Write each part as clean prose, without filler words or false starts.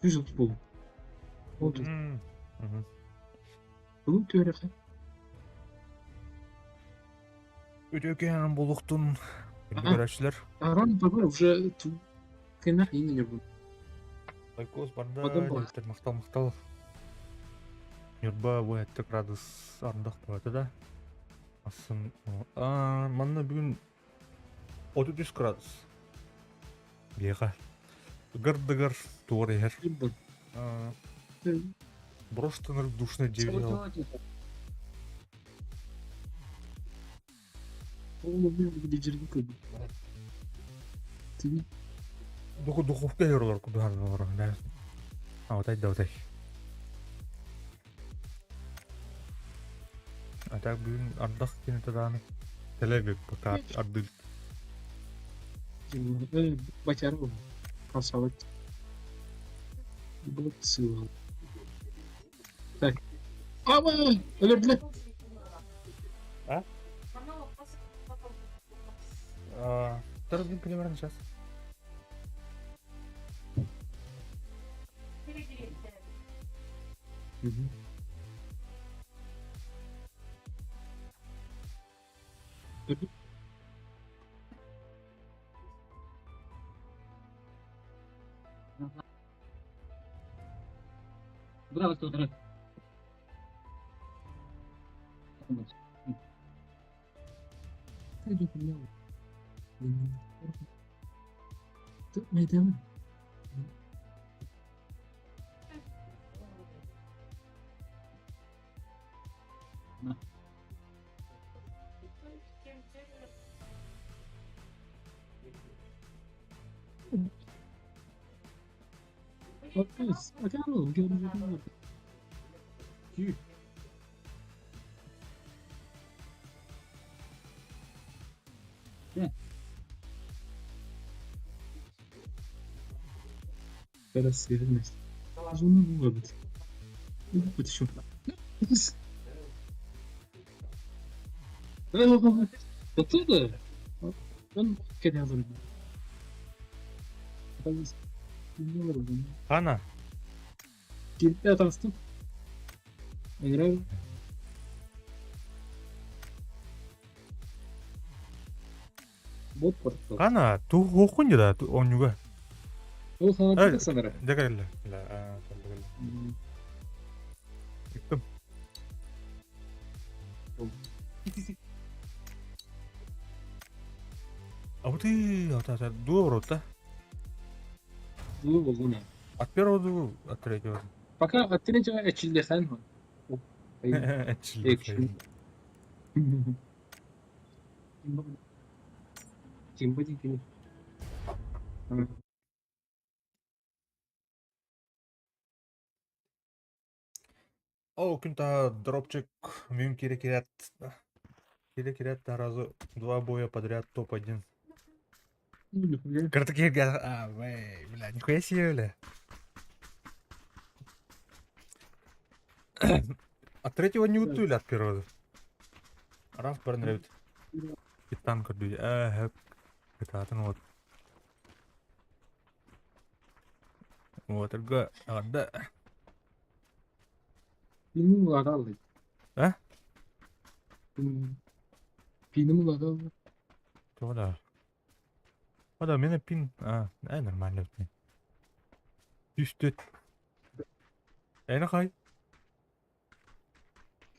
Yüz bu. Oldu. Bu törefe. Өтөкен болуқтун күндү Ага. көрөчүлөр. Аран баба уже кенах ине bu. Байкос Адам барда бар. жеттер мактал. Нюрба бу 7 градус андак болот да. Асын манна бүгүн 33 градус. Бега. Гырдыгыр тугар ехер. İbn. Просто душно девял. Oğlum bir gideceğim kız. Ти Духовка ерлар кудуганлар. Аутай. А так бүгүн ардак кинетадан телегек пока ардыл. Бачаров. Красавец. Вот сила. Так. Ама! Öldürdüler. Второй день примерно сейчас. Браво, Тодор. Ты понял. Ты медем. Bakıyoruz. Bakalım. Göreceğiz. Yürü. Ne? Biraz sevilmez. Az onu bulmadık. Bu şu. Batırdı. Ben kedi alırım. Bilmiyorum bunu. Хана. Girdi atarsın. Eğer bot var. Хана, ту окун жада онюга. O sana bir sanırım. Дагал. Иктим. Ата дуо та. Bu bu ne? От первого от третьего. Пока attırınca açıldı sen. Экшен. Kimbo değil. О, күнта дропчик мюн кирекирят разу 2 боя подряд топ-1. Картакирга, бля, нихуя себе, бля. От третьего не утули от первого. Раф барнревит. Китан кырды. Китатын вот. Вот, эрга, ада. Benim var aldı. А? Benim var aldı. Вода. Вода, мене пин. Нормально. Üstü. Эйна хай.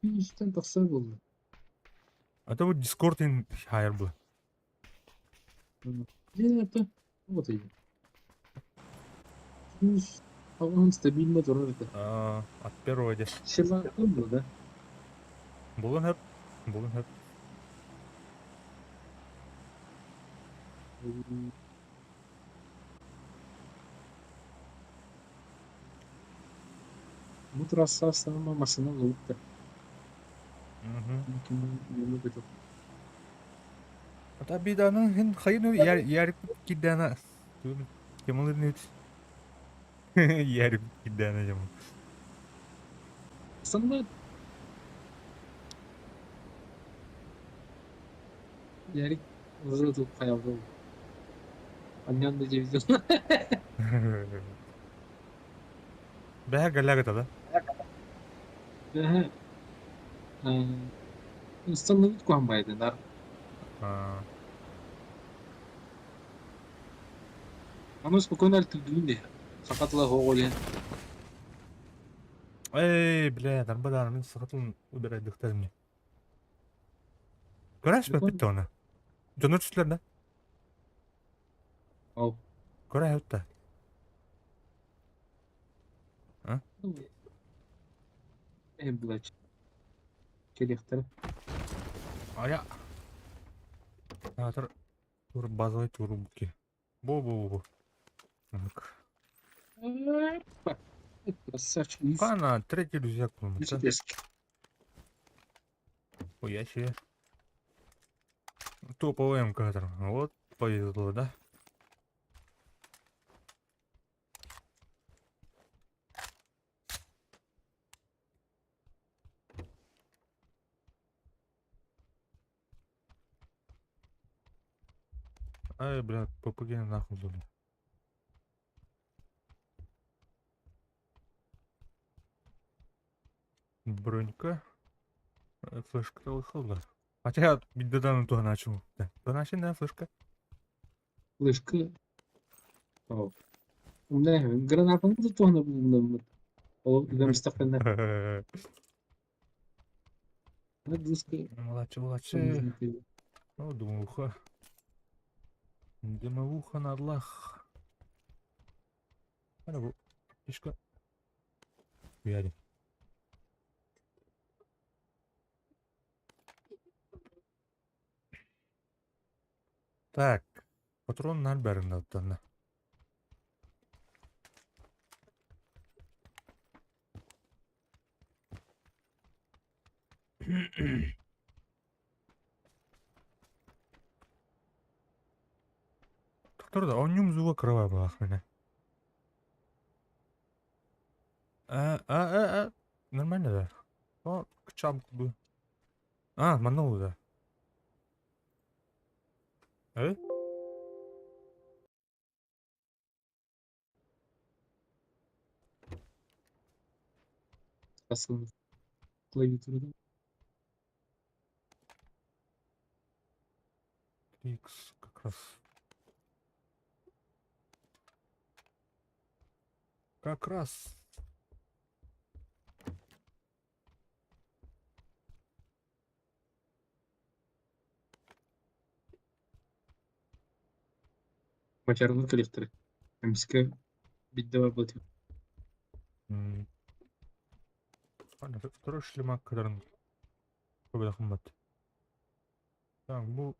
Hiçten tasar oldu. Это вот Discord'in хайр bu. Ne yaptı? Вот iyi. Hiç havanın stabilme duruyor. От первого здесь. Şeyler oldu da. Булын hep. Bu trasa sığmamasına oldu. Mümkün yolu bir Ата биданың хин хайны яр кидана. Кемалыр нет. Яр кидана жам. Aslında yani uzun tutup hayalde oldu. Annem de televizyon. Бэһэ гэлэгэт да. Бэһэ станновит куамбайды нар. Аа. Аны спокойно альтылдуинде. Сакатла хоголен. Эй, бля, дарбадар мен сакатын убирайдыктар мне. Көрәш бе битте оны. Жонор түсләр да. Ау. Көрә хәтта. А? Блач. Келехтер. Ая. Атыр тур базовый тур буки. Бу. Так. Красавчик. Кана, третий рюкзак был. Мечтески. Хуящие. Топовый МК. Вот повезло, да? Ай, бля, попугай нахуй зули. Бронька. Флешка вышла. Хотя биддадан то начал. Да. То начал, да, флешка. Флешка. Ау. Умне, гранатаны да тоғна булмам. Ол гамстафна. Надуска. Младший. Ну, думуха. Дымовуха на Аллах. Ana bu. Фишка. Хуяри. Так. Патрон на Альберна оттанна. Кто-то, он нем зуга крова была хрена. Нормально, да. О, к чамку бы. Манул, да. Асыл. Клавиатурада. Икс, как раз. Как раз. Мачарны коллекторы. Амиска биддава платил. Ладно, второй шлемак, который победа комбат. Так, bu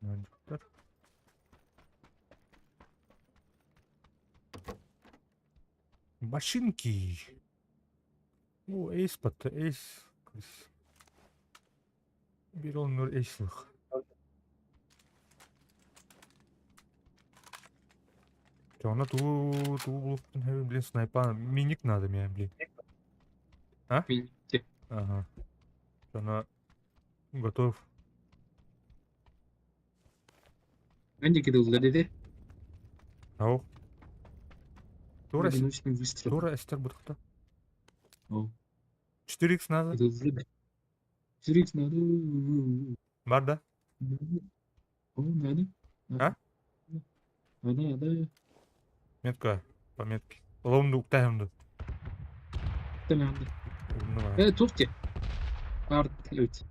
Мальчиктер. Башинки. О, эйс патты, эйс. Bir onur eşlik. Ona туу булуптун хэви, блин, снайпа. Миник надо мне, блин. Минте. Ага. Она готов. Анди кидал деде. Ау. Тура Одиночный выстрел. эстер будто. Ау. 4х надо. Кидал деде. Зрить надо. Бар, да? О, надо. А? Надо. Метка. По метке. Ломду уктаемду. Да надо. Давай. Турки. Арт люди.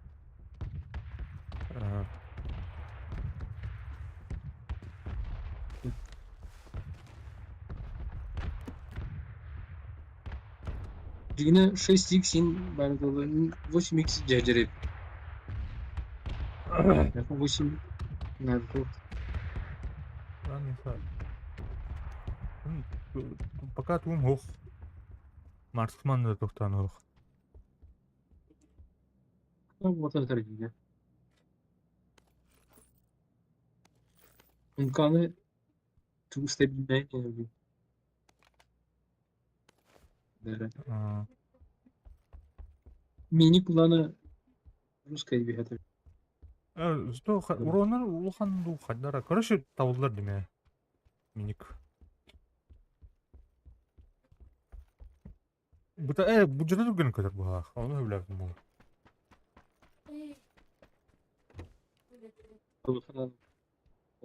Ага. Жигіне 6x ин бардығы 8x жажырып. 8 надо. Ладно, пока туым хох. Марсман да тоқтан хох. Вот это жигіне. Имканы ту стабильный. Да. Мини плана русская двигатель. Что, уронlar улхан ду хадара. Короче, табылдылар деме. Миник. Bu жерде жүрген көтөр буга. Аны билебим бул.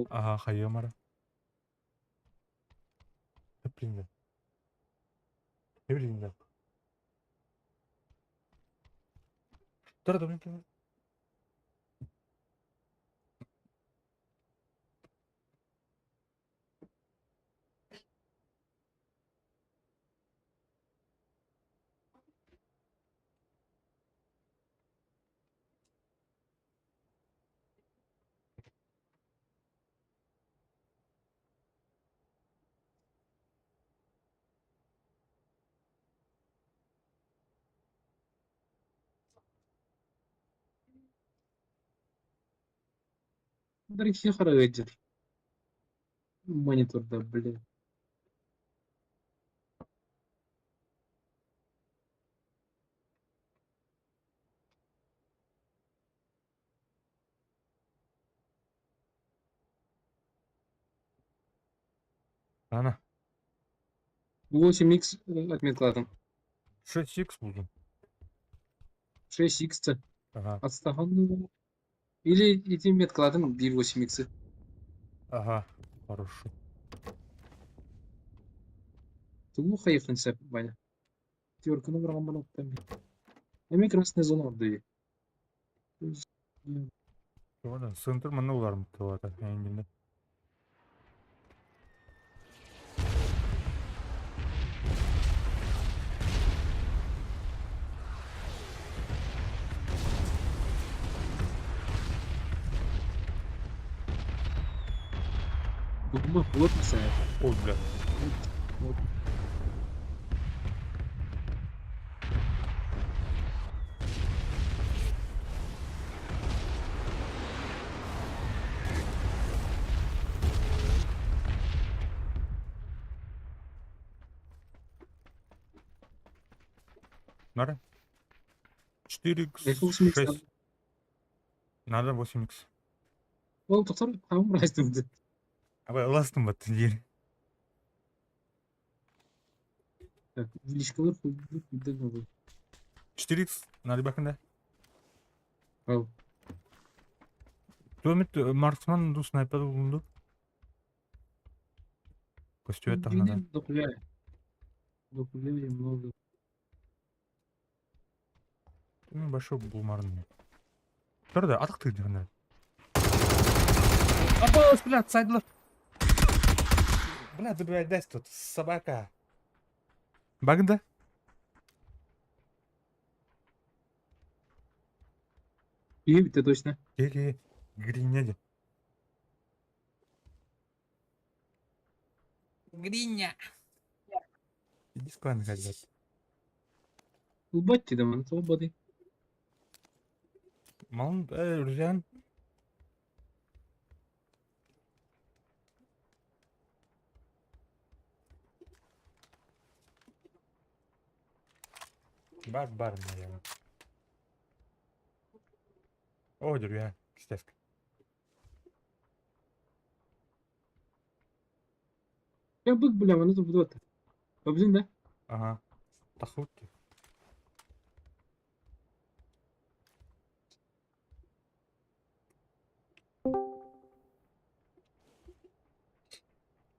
Ага, хайымара. Блин. Блин. Тара да блин. Дорогие харагеджер. Мониторда, блин. Ана. 8х отметкладым. 6х buldum. 6х Ага. отстаған. Или эти меткладым 1.8х. Ага. Хорошо. Туу хайыхын сәп, Ваня. Терканы бұрған бана оттан бе. Әме красная зона отды. Doğru. Sığıntır mı ne olar mı tuvata? Enginde. Думаю, вот сәп. Ой, бля. Вот. Надо? 4х, Это 8х. 6. Надо 8х. Ол тоқтар, тамам райстымды. Абай ыластым бат жер. Так, величкалар күйден ғой. 4х. Надо бакында. Ал. Төмет марксман ду снайпер bulundu. Костюет тағнада. Дохуя. Дохуя много. Мен большой булмарын. Тұрды, атық тыгды ғана. Абос, блядь, сайдлы. Блядь, забивай дасть тут, собака. Багында? И ты точно. Или гринеди. Гриня. Иди с клана ходить. Убать да, свободы. Малын, Ружан. Бар, наверное. О, Ружан, кстати. Я бык, бля, оно тут вот. Блин, да? Ага. Тахутки.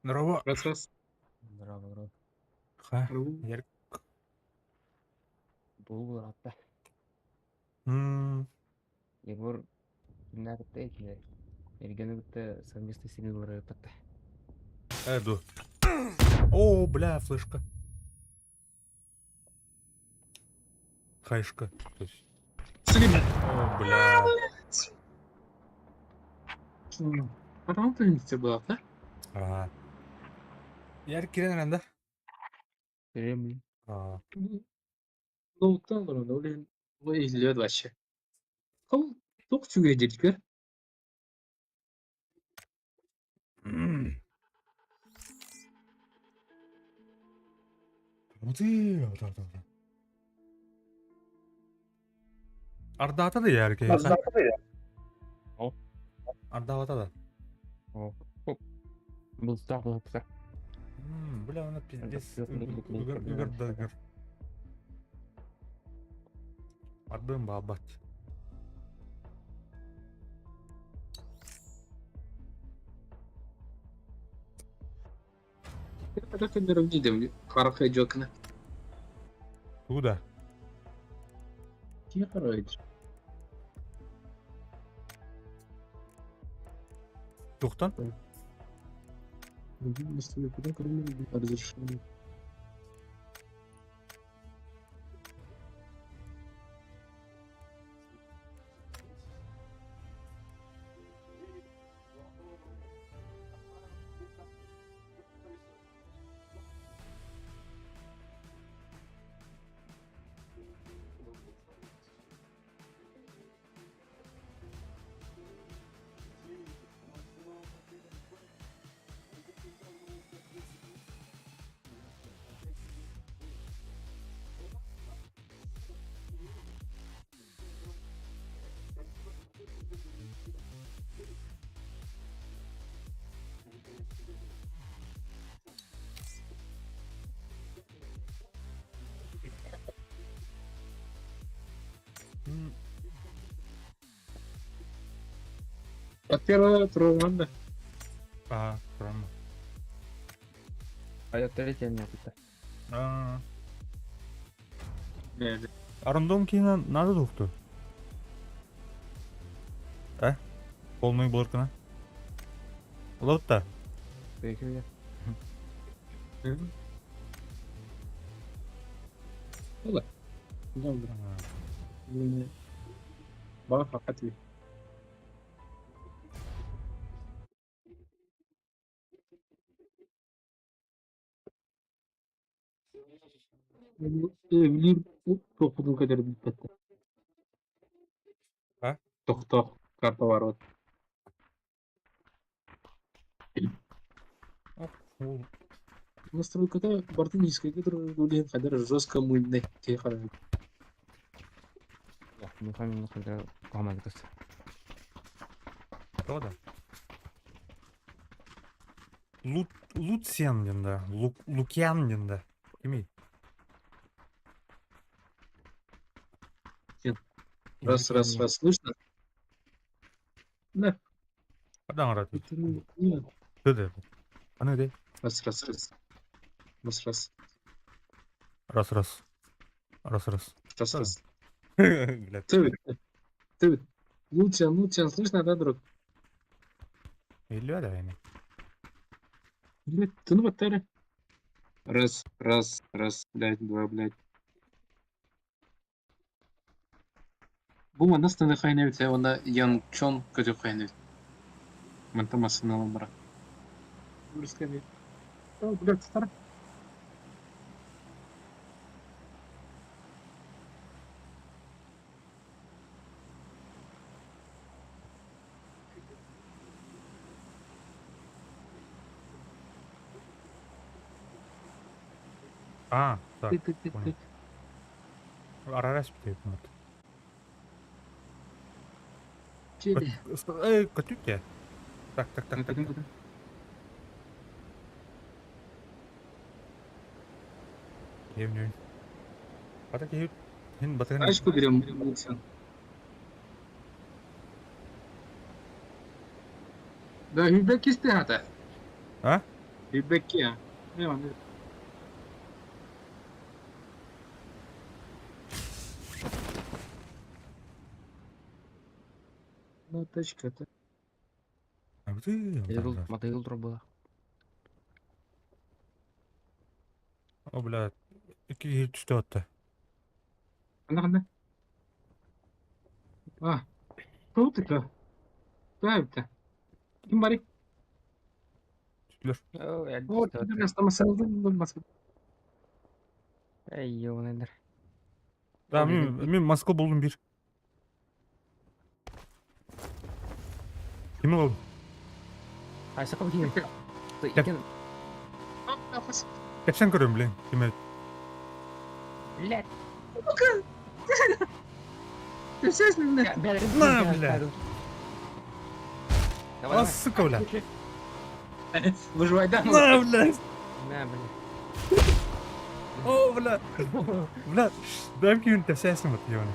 Здорово. Раз. Здорово. Ха, Ру. Ярик. Бұл атта. Егор кинәкте эки. Эргенекте совместный сигнал атта. Эду. О, бля, флешка. Хайшка. То есть. Слима. О, бля. Арам принести было, да? Ага. Ярик кирен анда. Берем. Ага. Ноуттан бар онда, олен ой излет вообще. Кол ток чуге жеткер. Уди. Ардата да Ярик. Ардақ атады. О, оп. Бұлтақ, бұлтақ. Бля, оны пиздец. Үгір. Үгір. Ардым бабат. Это камера видим, харахай джокна. Куда? Тихо, ройдж. Тоқтан? Если куда кроме разрешения. От первого труда. Ага, правильно. А я третья не опыта. Арындом кейін надо доқты? Полный блыркына? Лотта? Пекеге. Добре. Бах, ответ. Evlilik topluluğun kadar bitmedi. Ha? Tohta kartı var o. Настройкада бардын низкийгедир өлген кадar жестко мыльный техара. Механик когда командасы. Кто да? Луциан динда. Лукьян динда. Кимей? Раз, слышно? Да. Адам рад. Нет. Кто А ну иди. Раз. Раз. Блядь. Ты. Лучан, слышно, да, друг? Или да, ими. Блядь, ты ну батаре. Раз, блядь, два, блядь. Бума настаны хайнавит, а она Ян Чон көтө хайнавит. Мантамасы наламбара. Ұрыскаби. О, блядь, стар. А, так. Ты. Понял. Арарас бітейт. Чили. Котюке. Так. Евнюй. Батак ев. Хин батаган. Ачку берем, Лучан. Да, Хюбек исти хата. А? Хюбекки, а? Не, он. Ну, тачка-то. А ты? Мотыгыл труба. О, блядь. Iki düştü hatta. Anda. Ah. Tutuka. Päivtä. Kimbari. Düştüler. Вот, ты остался. Ey yolundur. Tamam, ben maske buldum bir. Kim oldu? Aysa kapı kim? Gel. Geçen görüyorum lan. Kime? Let. Ты естественно. На, бля. Давай, А, давай. сука, бля. Выживай, да? На, блядь. На, блин. О, бля. Бля, дай мне какие-нибудь связи, вот, ёбаный.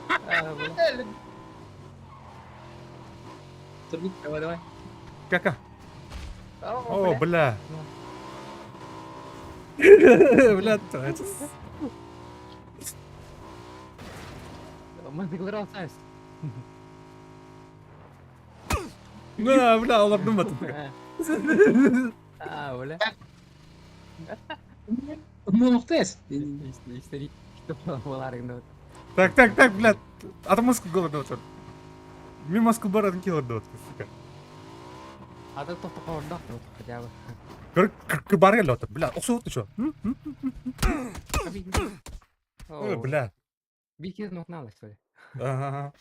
А, блин. Давай, давай. Кака. О, О, бля. Бля, это... Мантыклар алсаңыз. На, бля, олар думады. А, бля. Муфтес. Историк. Что баларыңды. Так, блядь. Атамаску голода вот. Мимаску баратын келді вот, сука. Ада тоқтап қалғанда хотя бы. Кыр бар келді отыр, бля, ұқсап отыр шо. Ой, О, бля. Bir kez notunu al işte. Ага.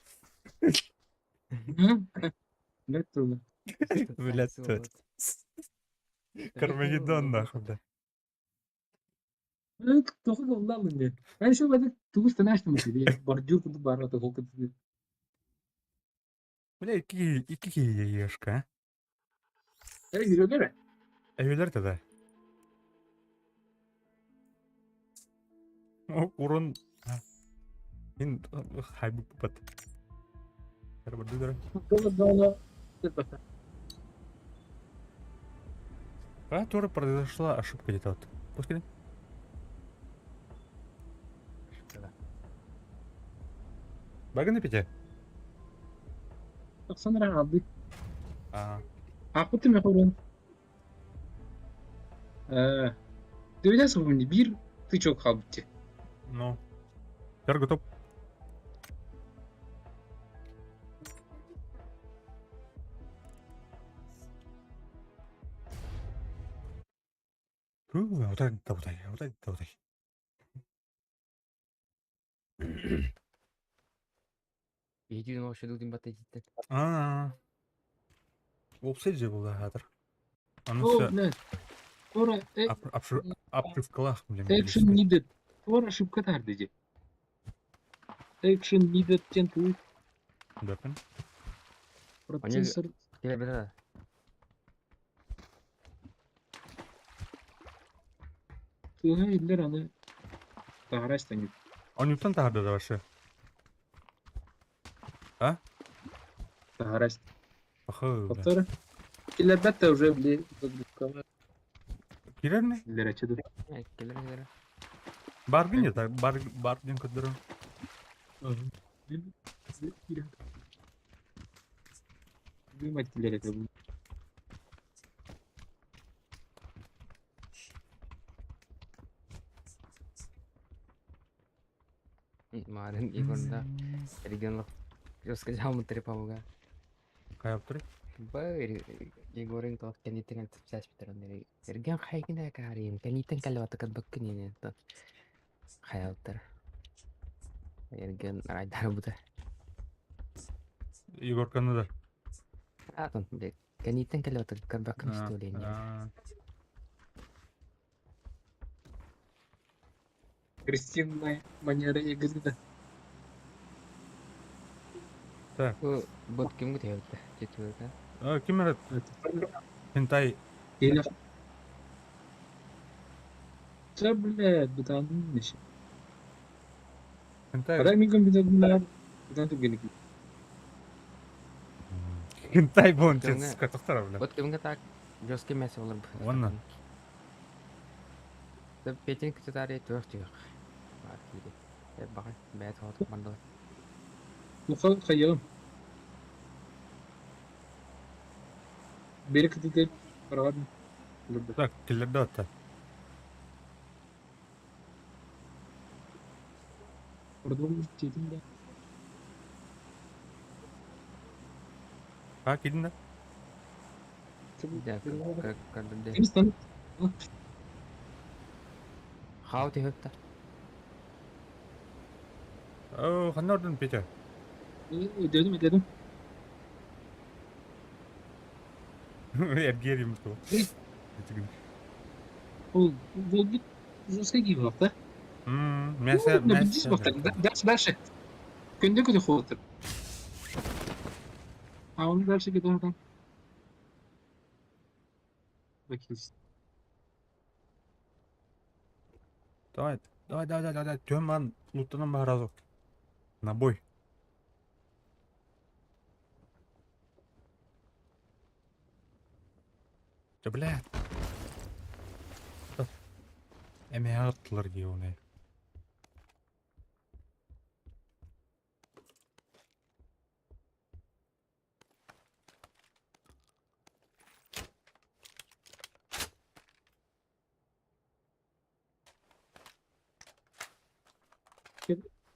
Блядь, трудно. Блядь, тот. Кармагеддон, нахуй, бля. Тоқы болда алынды. Ben şu böyle tuğustan açtım ki. Borcur kutu barra toqı kutu. Бля, iki ешка, а? Evet, yürüyor mi? Әйелдер да. Урон. Мен хайбук бат. Треба дудара. Долго. А, тоже произошла ошибка где-то вот. Пускай. Багы на пяти? Sonra aldı. Ага. Akıtı mı korun? Dövdен соң bir тычок қалыпты. Ну. Теперь готов. Вот это. Видеоны вообще дудым бата җитте. Опсай же бұл хәзер. О, Анысы блядь. Sonra обшивкалах, блин. action needed. Sonra ошибка тарды же. Action needed тен туй. Дәпен. Процессор. Келе бер. Туйга иллер аны тағарастан кет. Он не в том тогда вообще. А? Тағараст. Охо. Потора. Киллер бәтті уже біле. Кирер не? Иллер açıdı. Келе бер. Бар бин так, бар ден көдөрө. Дымать киллер это был. Марын игонда регионлык жөскө жамын трепамга. Каяп тур? Бай Егорың тот кенитен антып чаш битерен. Эрген хайгына карим. Кенитен калвата кадбаккын эне. Хаялтар. Эрген айдар бута. Егор Канада. Атон бек. Кенитен калвата кадбаккын истолен. Кристинная манера игры, да. Так. Бот кимге тиёбута? Жетүүгө. Ким это? Хентай. Или... Что, блядь, бутанын неши. Хентай. Когда мигом бутанын бутан туп генеки. Хентай бончес катактар бля. Бот кимге так жөскө эмес болор. Онна. Деп петин күтөтари төртүгө. Bakın, ben tuvalet kumanda. Muka kayalım. Beri kıtıklayıp paralar mı? Так, киллерді атты. Orada olmuş dedim de. А, келдің да? Да, как Temiz tanıt. Хау тиёбута? Қандай ордың Петя? Ödedim. Эргер емес ол. Ол git жестко gibi bak da. Мясо, Biz bak da. Ders. Könde kötü kovultur. А он дальше где-то там. Bakayım. Давай, давай, давай, давай, давай. Тёман, лутаном разу. На бой. Да, блядь. Эме аттылар ди оны.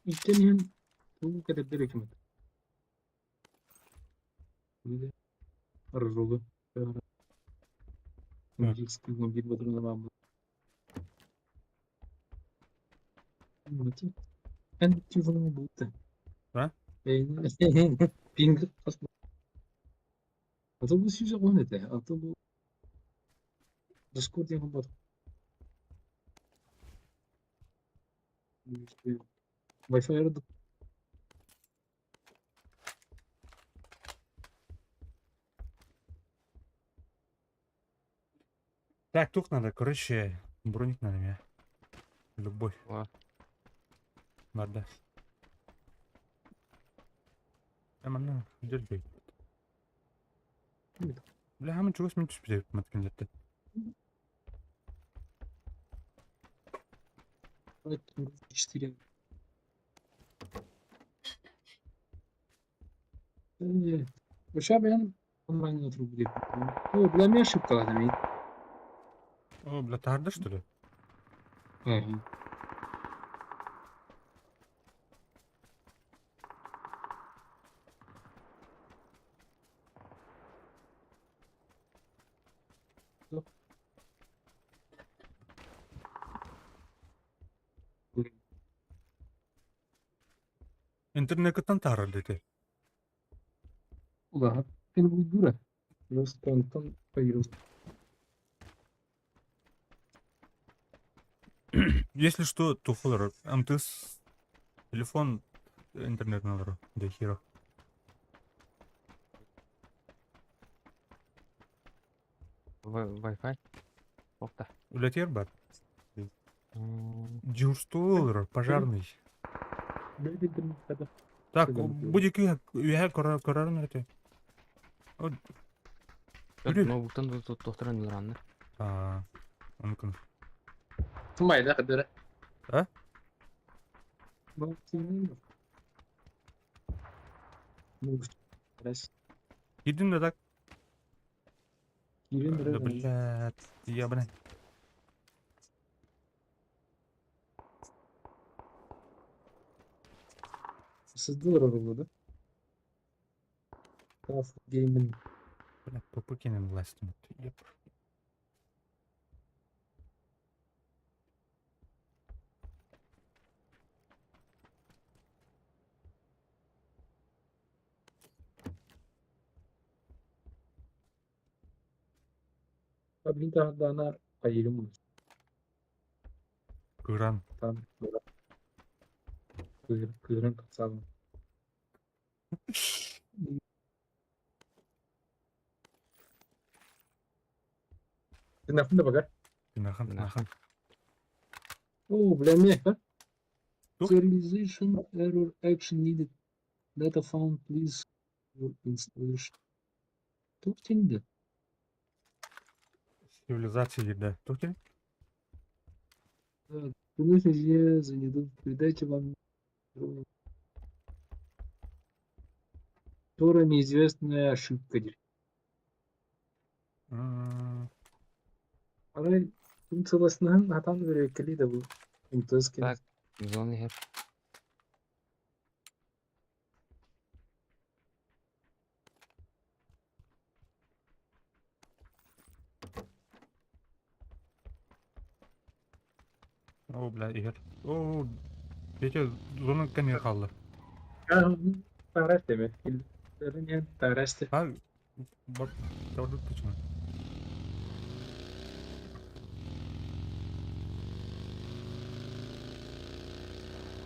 İlkten bu kadar da hükümet. Bir de arızalı. Müzik sıkıntı bir badırına bağlı. Anlatayım. Ben telefonumu buldum. Ha? Ping basma. Otobüs yüzü o ne de? Otobüs Discord yapamadım. İşte Wi-Fi aradım. Так, тух надо, короче, броник надо мне. Любовь, О, надо. Эмана, держи. Бля, а мы чего с минут спидет, маткандетте. Evet, 4. Başa ben ondan oturup gidiyorum. O bulamıyor şıkkı adamı. О, бля, ты harda, что ли? Hı. Интернет-каттан таарады ти. Ulan beni bu dura. Biraz tonton ayırız. Если что, туфлер, МТС, телефон, интернет надо, да хера. Wi-Fi. Okta. Улетер, бат. М, Дюрстулер, пожарный. Böyle bir kadar. Так, Şöyle будик я корарны эти. Жоқ, Yürü. ноутбуктан тоқтыран ыранны. Мүмкін. Tımbayla kadar. Ha? Bak senin bu biraz Едем да так. girin Да, biraz. блядь, ебаный. Sızdılar orada. Tough Game'in Блядь, покинем властью. Еп. bir daha ana ayırım Кыран. tam kıran kasalım. Nafında bakar. Нахан, нахан. Oo, bilemiyorum ha. Yok. Serialization error action needed. Data found please your installation. Çok tindi. Цивилизация, да. Токи? Bunu seçeceğiz. Передача вам Тора неизвестная ошибка. Arayı tüm çalışmanın hatan gerekli de bu. İmtiyaz Так, зоны хеп. О, бля, егер. О, Петя, зона камер қалды. Тарас demek. İllerin yani Taras'tı. А, бак, таврдык почему?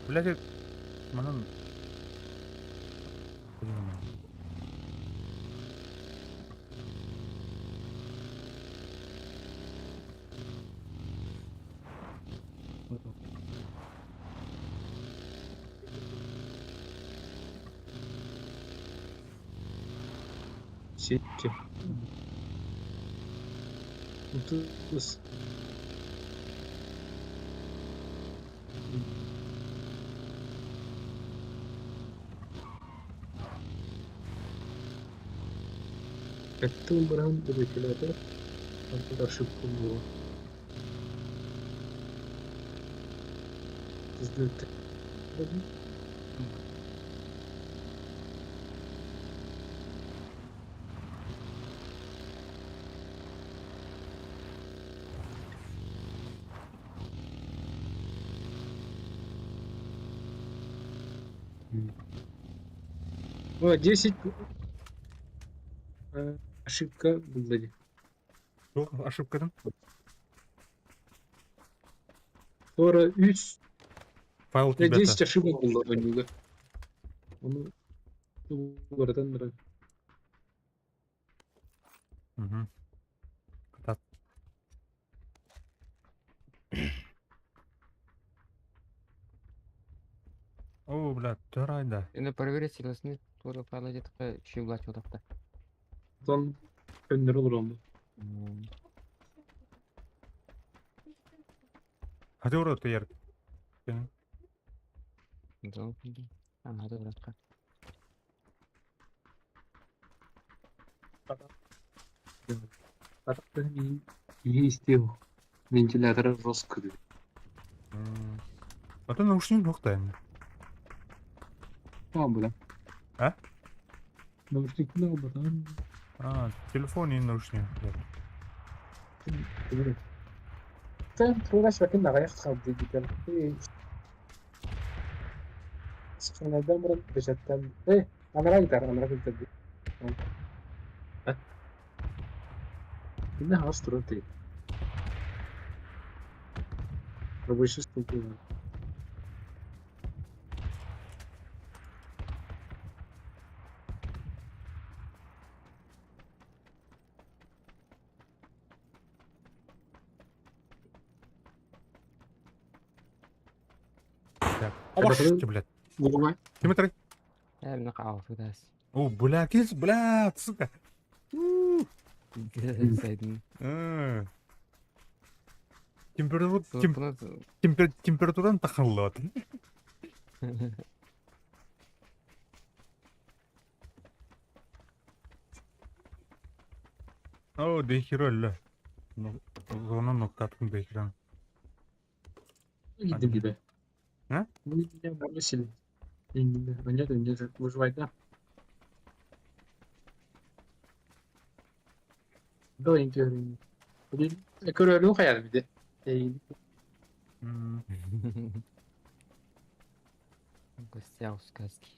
Блядь, манан. Сетче. 30. Kaçtı umarım bu ülkelerde arkadaşlık kurulu. Sizde О, 10 ошибка была. Yok ошибкадан. Sonra 3 Файл ve тебе 10 ошибок было у него. Onu buradan bırak. Угу. Катат. О, блядь, жарайды. Енді проверить силосны тоже файлы жетіп шивлач одақта. Son önleri olur oldu. Hadi orada yer. Benim. Зол пиги. Hadi братка. Artık iyi istiyor. Ventilatörü roz kırıyor. А то наушник жоқ та енді. Tamam bu da. Ha? Nauşnik ne oldu lan? Телефон и наушник. Sen uğraş bakayım da ayak kaldı gidelim. Sıkınlardan buranın beşetten. Amara gider, amara gider. Ne hastır değil. Bu işi sıkıntı var. Так. Обошите, блядь. Vurma. Димитрий. Мына қағыл фудас. О, бля, келші, блядь, сука. Сайдың. Температураны тақырылып отыр. О, дехиро өлі. Зона ноктатын дехиран. Gittim gibi. Ha? Bu ne böyle sil. Önce выживать, да? Интересно. Körülüğü hayal bir de. Гостял сказки.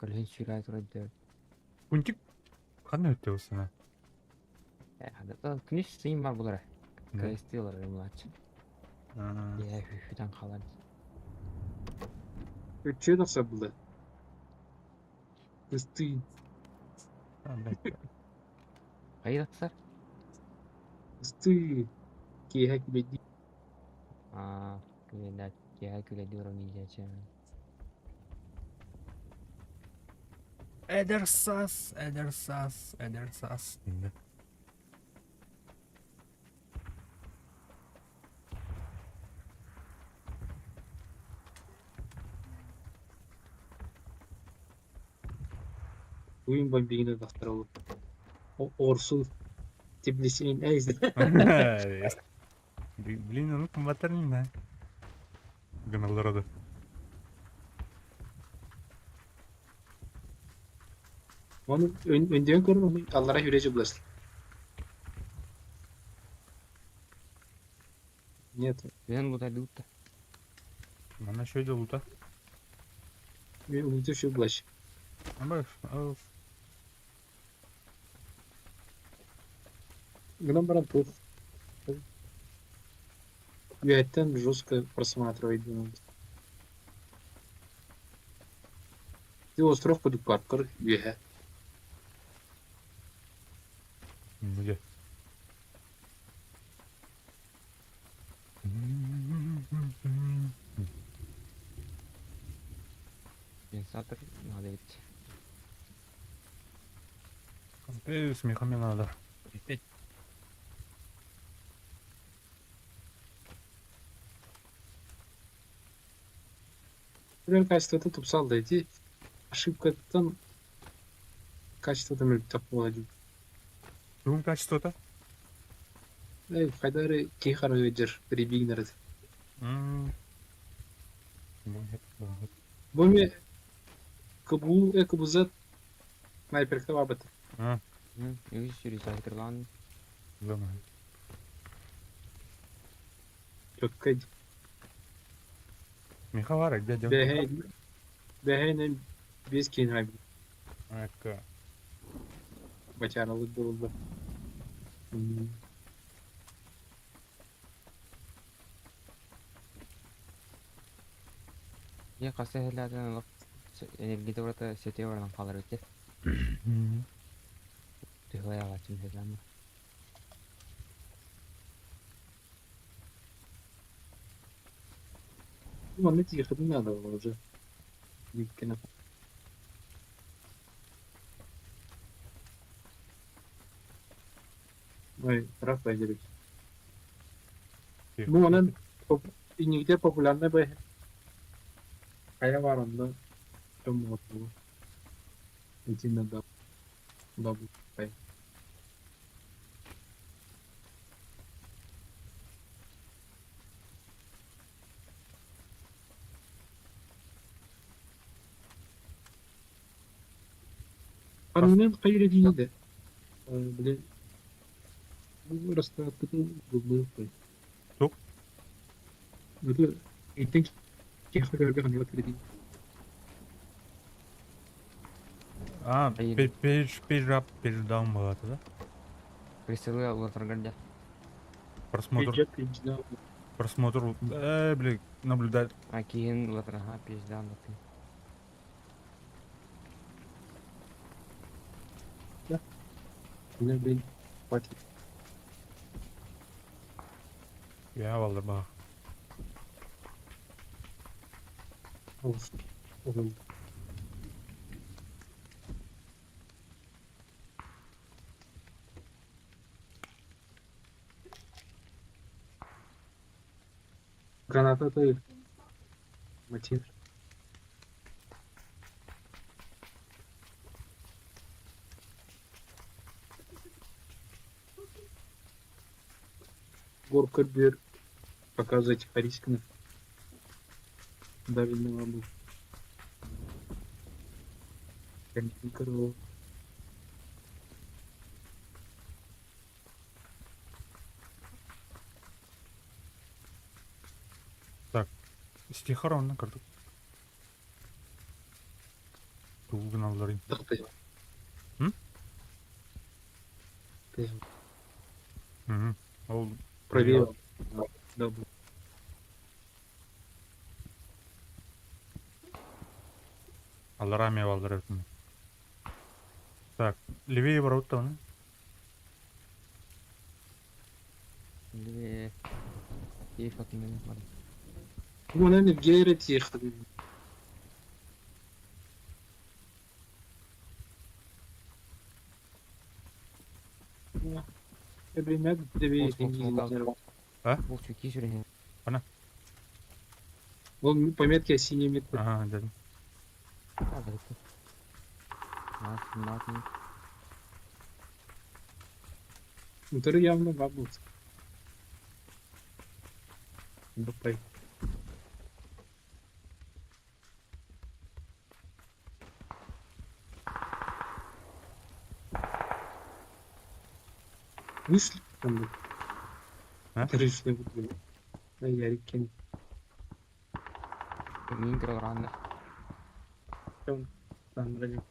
Көлген сүйрай тұрады. Күнтік қандай өтті осына? Күнеш сыйым бар бұлар. Кайстылар младший. Я хүфүден қалады. Что это было? Ты Қайдатсар? ты киһәк беди. Күледат. Я күледі уровень жача. Эдерсас. Oyun bombingini dağıtıralım. O orsu Tbilisinin eyzi. Блин, ну комбатарин, да. Гонолорода. Onun önden görün Allah'a hürece bulasın. Нет, Мен бұда люта. Она еще идет лута. ben unutuyor şu bulaş. Ama Гном Барантур. Юэттен жестко просматривает. Ты остров под паркер, юэ. где? Сенсатор Смеха мне надо. Бір качествода тупсал дойти. Ошибкадан качестводан өліп тап болады. Думаю, качество-то? Қайдары кей қарай өдер. Ребигнер. Боме КБУ, КБЗ снайперка вабыт. Үз жүріс айтырлан. Думаю. Чөткай. Смеха var ya, дядя. Бәхейнен без кейін ғайбы. Aka. Бачаралы болды. Я қасы әлі энергия ората сете ордан қалар өте. Тыгылай алатын дедім. Оны тихо не надо было уже. Никаких. Ой, раз пойдем. Ну, она и нигде популярная бы. Кая var onda. Çok mutlu. İçinde de bu pay. Kanının kayır dini de. Bile bu rastatın bulduğu pay. Çok. Böyle eğitim keyfe göre hani oturuyor. А, Поедем. передам болады, да? Присылы олатырганда. Просмотр, Пиджак. просмотр, блин, наблюдать. А кейін олатырға пеждан латын. Ne ben Fatih. Ya vallahi bak. Olsun. Olsun. Granata değil. Мотив. Горка бер. Показывать харискных. Давильного был. Корова. Стихаронна кырдык. Тугун алларын. Тақтай. М? Ты Ол проверил. Да, был. аллар армия балдар өтүн. Так, левее барот та оны. Левее. Кейф атымен бар. Ну, наверное, в Гейре тихо. Время Бұл чөке жүрген. Он по метке синий метка. Ага, дядя. Адреті. Натын. Который явно бабуц. Бапай. Мысль там. А? Террористы выиграли. Да, Ярик Кен. Мен кір ұрғанды. Там вроде.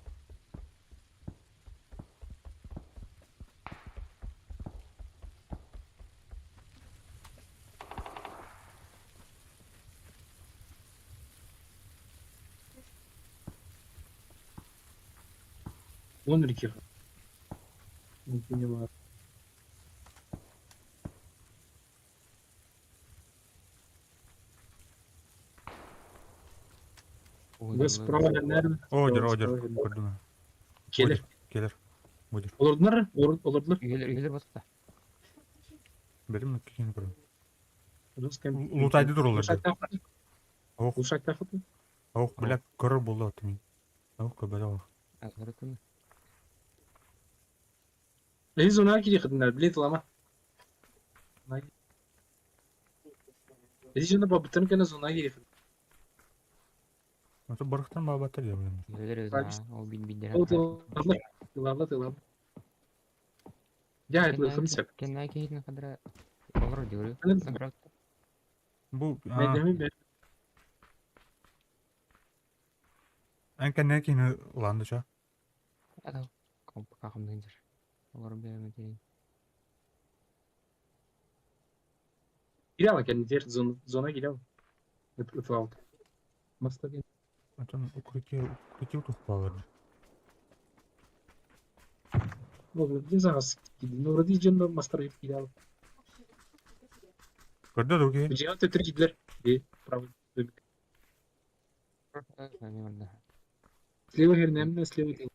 Вон реки. Не поняла. Вы справа, наверное. Одер, көрдүм. Келер. Келер. Budur. Olurdular. Üyeler basıp da. Benim kim var? Rus kem. Лутайды dur оларды. Ох, Ушак тахат. ох, бля, көрөр болду атым. Ох, көбөлө ох. Азғырытын. Лез ona gidi khidnar bilет lama. Лез ona babıtın kana zona gidi. Ото барыктан бабатыр я билем. Üyeler özü Abi- ha. O bin O tığlarla. Ya etli khimsak. Kendine keyifine kadar olur diyor. Anladın Бу, Medemi be. анка некин уланды ча. Ada kakam danger. Olur bir yemek değil. Gidi ama kendi diğer zona gidi ama. Ötü Masta gidi. Атын укрытие тухпалыр. Olur. Ne zahas gidi. Nuradi janda mastar gidi ama. Көрдө доги. Bu cihat ötürü gidiler. Правда. Ne var Слева хернемне, слева değil.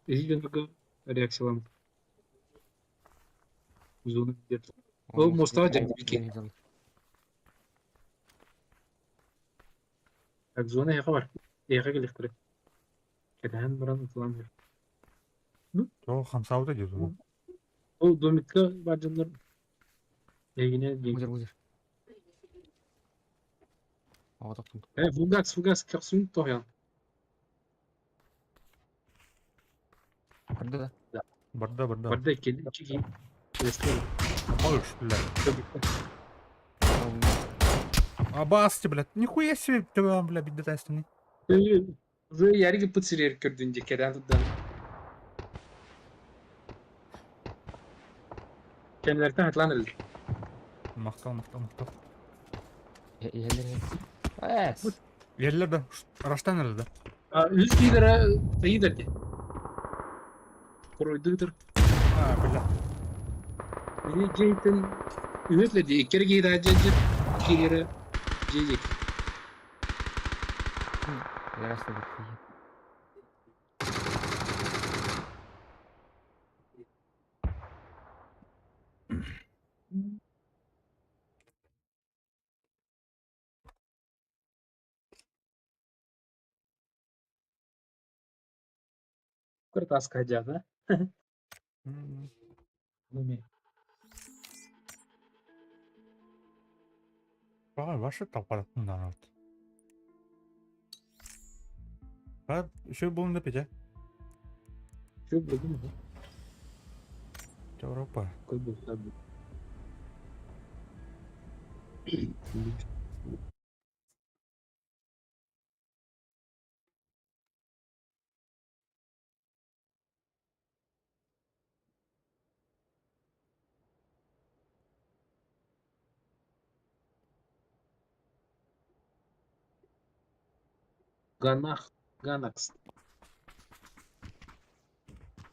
Ezi janda reaksiyalar. Zona gidiyor. O Mustafa Cengiz Bilge. Так, зона яка бар. Яка келектире. Кетен баран ытыламыр. Жо хамсауда деді. Ол домикке бар жандар. Егине Музыр музыр. Ага тоқтым. Фугас кырсың тоян. Кырды да. Барда. Барда келди чиги. Эстер. Малыш, блядь. А басти, блядь. Нихуя себе, ты, блядь, бедетайственный. Уже яриги пыцырер көрдүнде кетен тудан. Kendilerden atlanır. Мактал. Yerleri. Evet. Ерлерді, раштан әлді. Üz gider ki. Koruydurdur. Бля. Ceytin ümitledi. İkere gider acıcı. İkere ceycek. Yarası bitti. Kırtas kacağı. Numi. Ваши тапаратын народ. Еще был на 5. Şu buldun mu? Европа. Koy bu tabi. Ganax.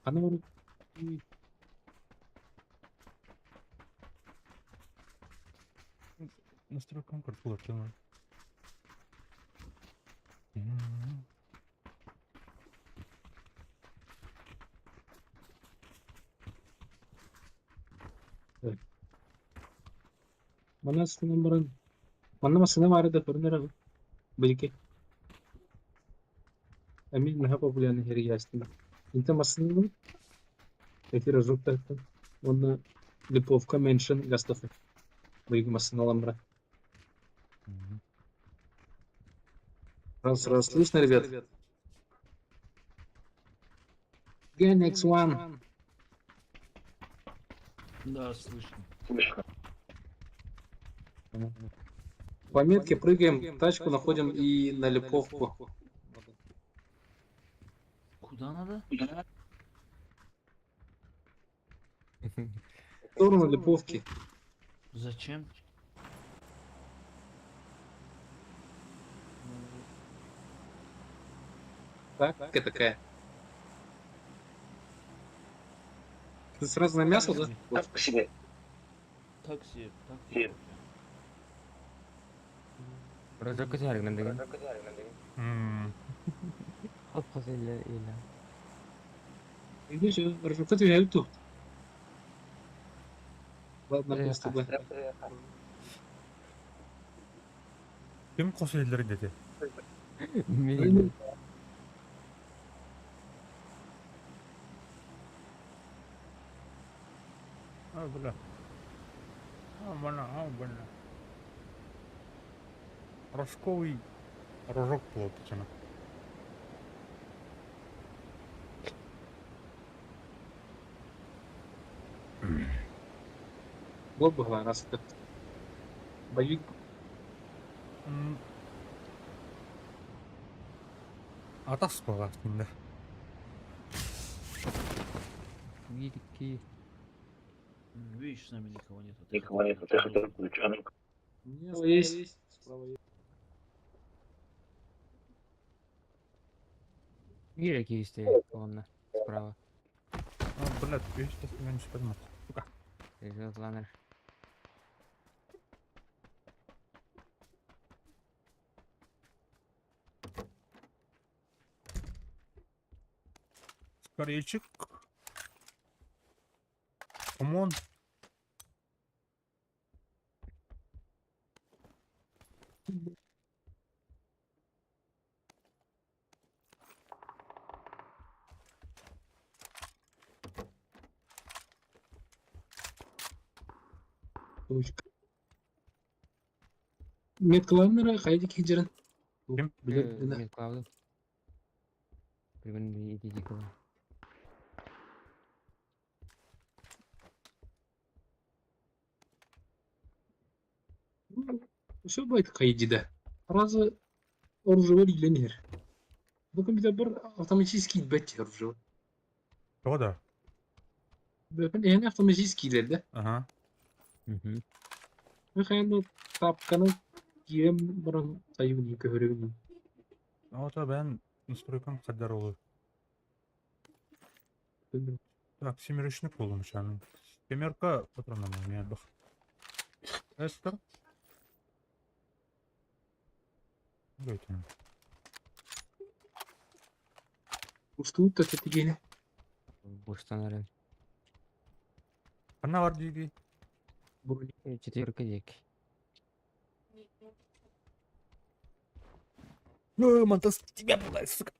Ana var. Настрой конкурс лучше. Mana sınırların. Mana sınır var da görünür abi. Belki. Emin ne yapabilir her yaşında. İnte masınırın. Эти результаты. Он Липовка меншин гастафы. Выигмасы на ламбра. Раз, слышно, ребят? Get next one. Да, слышно. По метке прыгаем, тачку находим и на Липовку. Куда надо? В сторону Липовки. Зачем? Так, такая. Ты сразу на мясо, да? Вот. Такси. Разок кесar dengan. Alfa eller ilan. Видишь, ржака ты взял тут. Ладно, Buraya просто бы. Kim kos elleri dedi. Bilmiyorum. Ha böyle. Ha bana. Рожковый рожок плотно. Вот бы раз это. Боюсь. Atas kok aslında. 1, 2. Видишь, с нами никого нет. Никого нет, ты хотел ключ. А ну-ка. Справа есть. Справа есть. Вижу, какие стоят колонна справа. Блядь, я сейчас меня не спадмат. Сука. Лежит ланер. Скорейчик. Камон. Точка. Меткаланнара хайди хижран. Ким? Нет, правда. Примерно идите кого. Все байт хайди да. Разы оружие иленер. Bakın bir de bir автоматический бет оружие. O da. Bakın yani автоматический de. Aha. Угу. Ve hayalde tapkanı giyem buran sayımını köhörüğünü. O da ben настройкам kadar olur. Так, семерочник olmuş yani. Семерка патронам у меня бах. Эстер. Böyle. Ustuğu da tetikeni. Установлен. Она var диги. Burun. 4 дек. Ну, Монтас, тебя пугает, сука.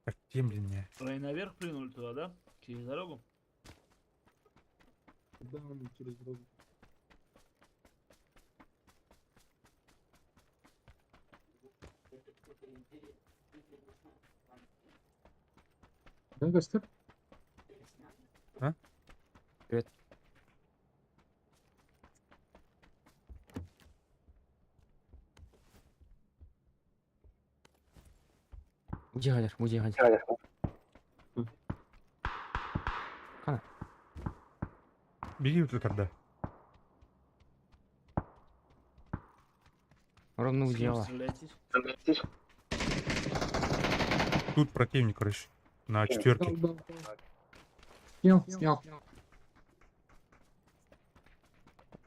Так, тем блин. Рай наверх прыгнули туда, да? Через дорогу? Да, он через дорогу. Да, Гастер? А? Привет. Музей гадер. Беги вот тогда. Ровно С кем удела. стреляетесь? Тут противник, короче. На четверке. Снял, снял.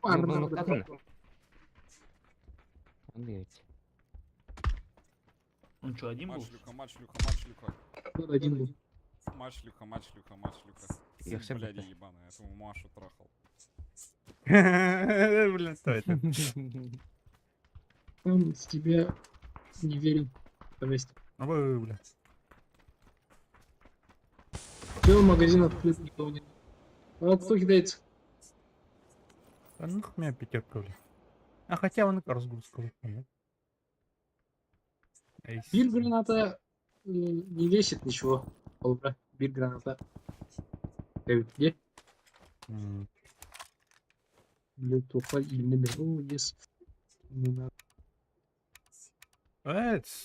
Ну, катана. Он двигается. Он что, один был? Матч-люка. Один был. Матч-люка. Я все Блядь, бета. ебаный, я этому Машу трахал. Блин, что это? Он с тебя не верил. Повесить. Ну, блядь. Все, магазин открыт, никого нет. А кто кидается? А ну меня пятерка, блядь. А хотя он разгрузка выполнил. Bir granata не весит ничего. Олбра. Bir granata. Evet, ye. Блин, тоpa ilmi de. О, yes. Не надо.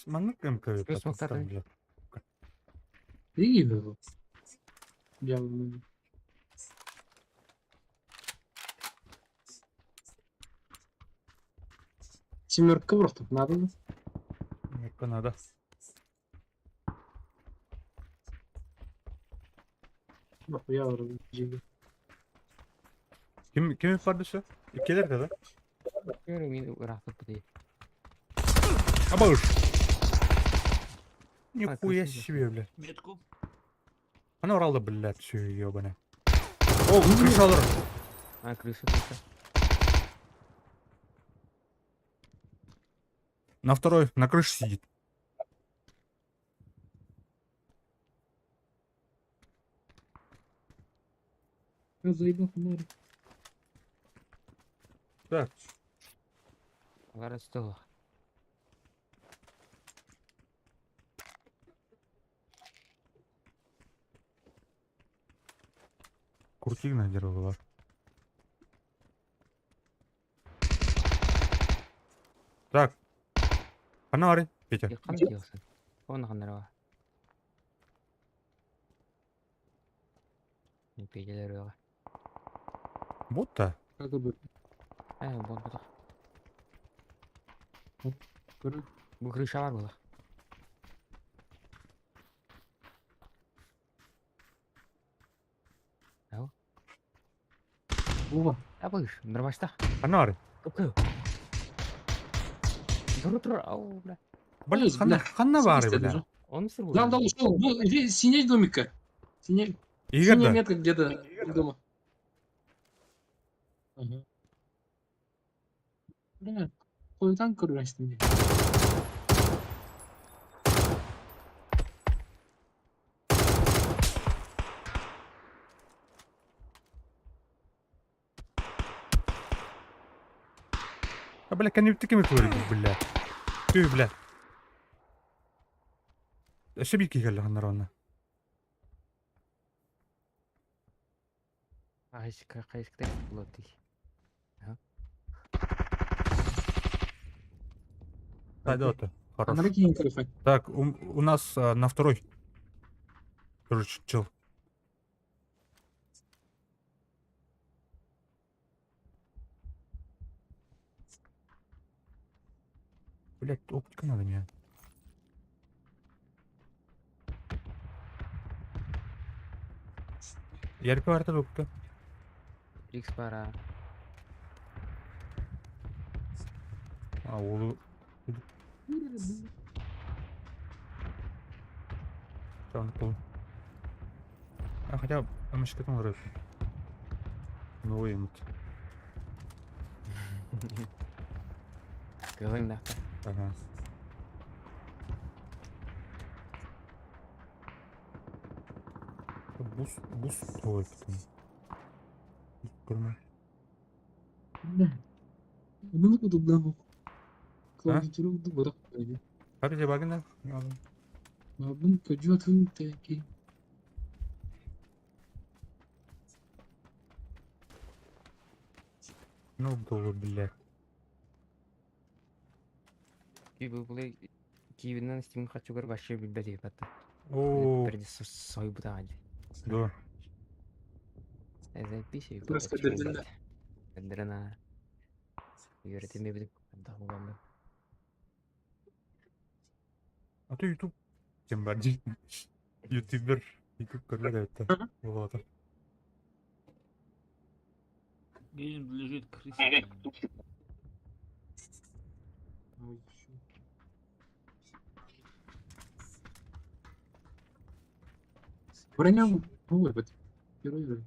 Маннык МК. Плюс Макар. İyi gibi bu. Canlı. Семерка просто надо. Семерка надо. Nahıya var. Cibi. Kim yapardı şu? İkiler kadar. Görüyorum yine rahatlık değil. Abağır. Нихуя красиво. себе, бля. Метку. Она орала, блядь, все ебаное. О, крыша алыр. А, крыша. На второй, на крыше сидит. Я заебал фонарик. Так, Олар стол. крутик надервала. Так. Фонарь, Петя. Якқан диyorsun? Оны қандырға. Пейделер өға. Будто. Как бы. Бол бұдық. Көрі. Бұл крыша бар бұдық. Ова. Бұш, бір башта. Фонарь. Көпкө. Тұр, ау, бля. Блин, Ой, бля, ханна бар, Сидишь, бля. даже. Оны сыр Да, да, ушел. Синей домика. Синяя Игорь, метка где-то дома. Ага. Бля, қойдан көргенсің де. бля, كان يبتكي متوري بالله. Түй, бля. Шебики geldi ханнар оны. Қайшықтай болады дейсі. Пойдет. А Хорошо. на какие телефон? Так, у нас на второй. Тоже чел. Блять, оптика надо мне. Ярко артер оптика. Икс пара. А, олу. Tamam, tamam. А хотя мышкетон рыв. Новый емут. Кылың да. Ага. Бус той потом. Көрмей. Бля. Bunu удобно. Клавиатуру бырақ қойды. Как тебе багина? Абын көжуатын тәке. Ну, долго, блядь. Киевинен стимін қатшы көріп ашы білбәді бәтті. О, Бірде сой бұда әлі. да. Әзәк бейші. Просто дірдінді. Дірдіріна. Үйретеме біліп. Дағы болғанды. А то YouTube. Тем более. Ютубер. YouTube көрмеді өтті. Болады. Где-нибудь лежит крыса. Броня. Ой, вот. Герой.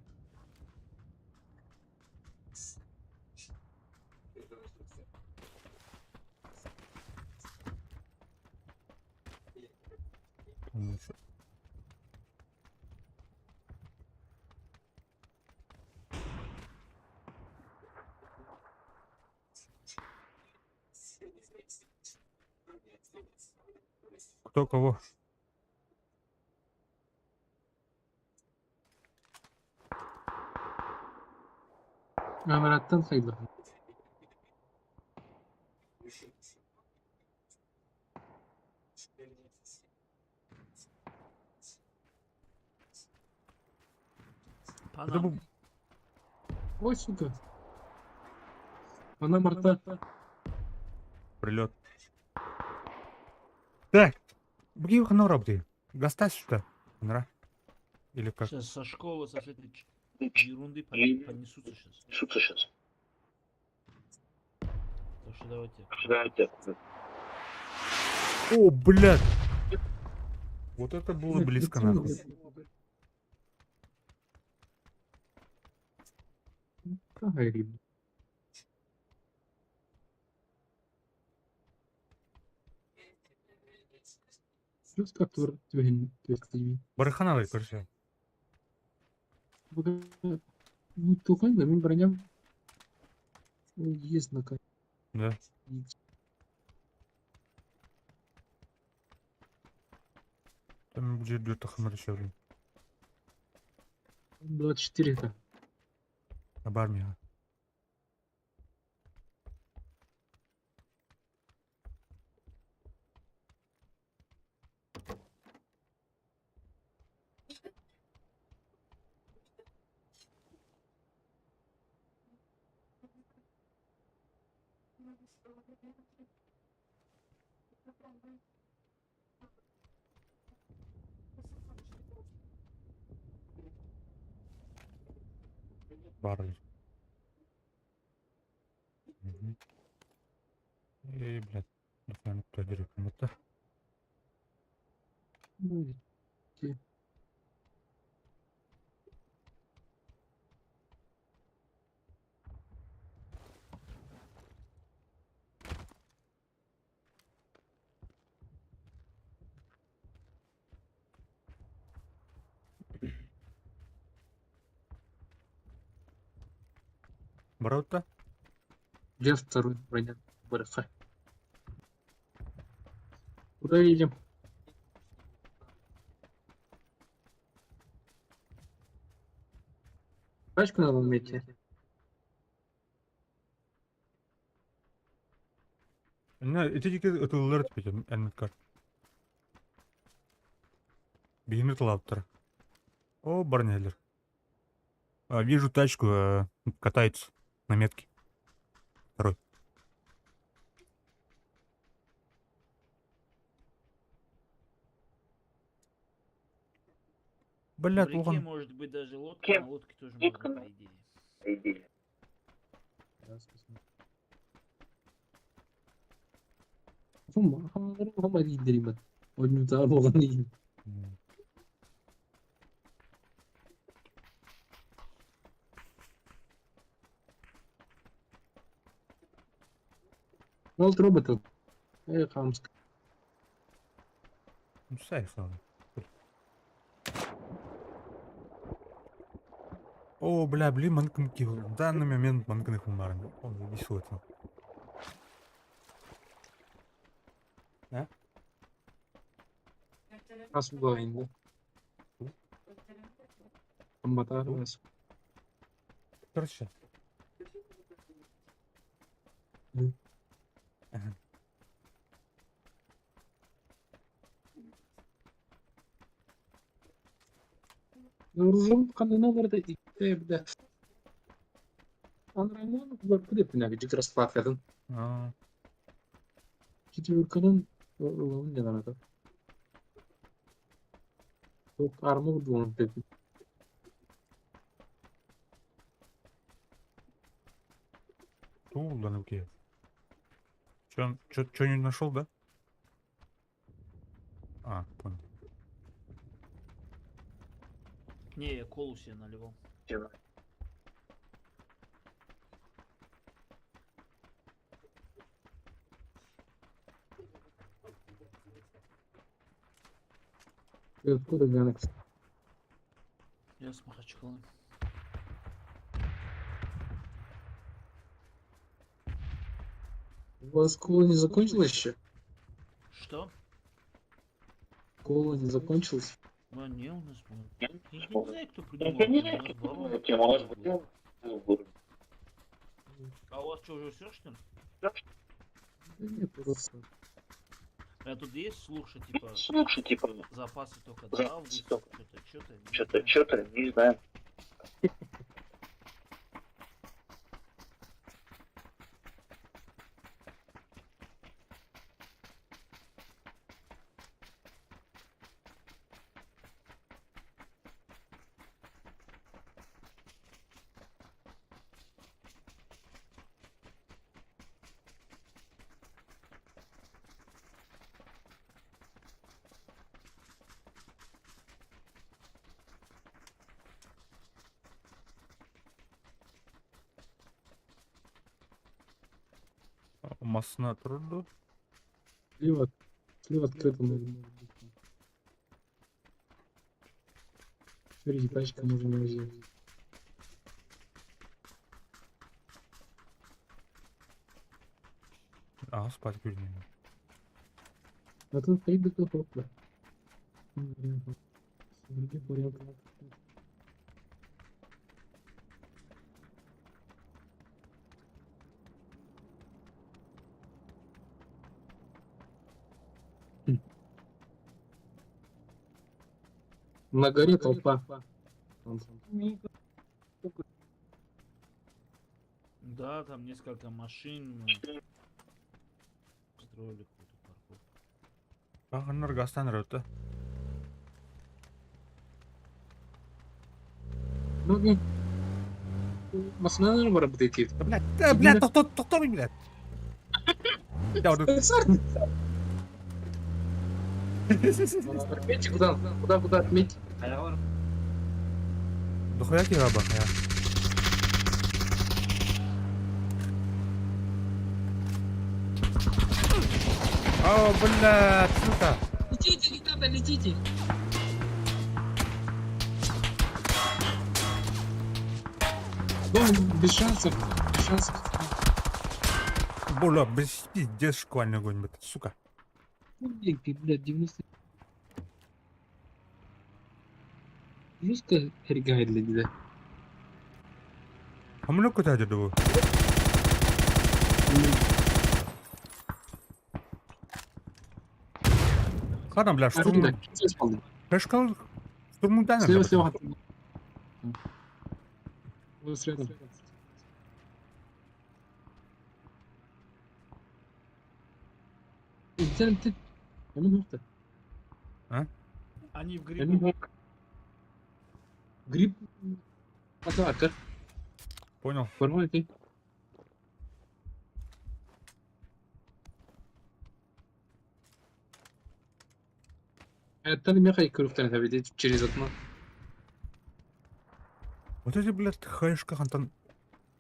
Кто кого? Амараттан sayılır. Это Панам. был... Ой, сука. Она морта. Прилет. Так. Бги хана работает. Гастась что? Нра? Или как? Сейчас со школы, со всей этой ерунды понесутся сейчас. Так что давайте. О, блядь. Вот это было Нет, близко, это нахуй. Погори. Плюс который тюген, то есть теми. Барахана короче. Ну, тугай, да, мен броням. Есть на кайф. Да. Там где идет Ахмад еще, блин. 24-то. Об армии. Барли. Угу. И, блядь, наверное, кто дерет кому-то. Ну, те. Бороться? Где второй броня? БРФ. Куда едем? Тачку надо найти. Не, эти это алерт пить, энметкар. Бегемет лаптер. О, Барнеллер. Вижу тачку, катается на метке. Второй. В Блядь, реке Луган. может быть даже лодка, на лодке тоже можно, по идее. هم يدري والمتابعة غنية. قلت روبوت. ايه خامس. Ну, сайф, ладно. О, бля, блин, манкам кил. В данный момент манканых умарен. О, весело это. А? أصبح عنده المطار بس. Короче. Мгм. Ага. Ружьем kanına vardı evde. Anramı var kudep ne gidip rastlafedin. А, Gidiyor kanın oğlum ne lan adam. Çok arma vurdu onu dedi. тул, да, окей. Чё-нибудь нашел, да? А, понял. Не, я колу себе наливал. Ты откуда Ганекс? Я с Махачкалы. У вас школа не закончилась еще? Что? Школа не закончилась? А, не, у нас было. Я не знаю, кто придумал. У нас было. А у вас что, уже все, что ли? Да нет, просто. А тут есть типа, запасы только до Запасы августа, только. Что-то, не знаю. Масына тұрды. Слева открыто, наверное. Впереди тачка, можно найти. А, спать гүлінен. А тут стоит до топа. Вроде порядок. На горе толпа. Да, там несколько машин строили какую-то парковку. Ағыныр гастан рөті. Ну, машина работает. Да, блядь, тоқтай, блядь. Я вот Отметьте, куда отметьте? дохуя кеға бақ, я. О, блядь, сука. Летите, ребята, летите. Без шансов, без шансов. Бля, пиздец шквальный огонь, блядь, сука. Блядь, 90. Жестко ригает для тебя. А мы куда деді бұл? Қадам, бля, штурм... Пешкал штурмун тәнір. Слева. Вот рядом. Ты. Они в Я грибу. не мог. Гриб. Атака. Понял. Формально ты. Это не механик круфтен видеть через окно. Вот эти, блядь, хаешка хантан...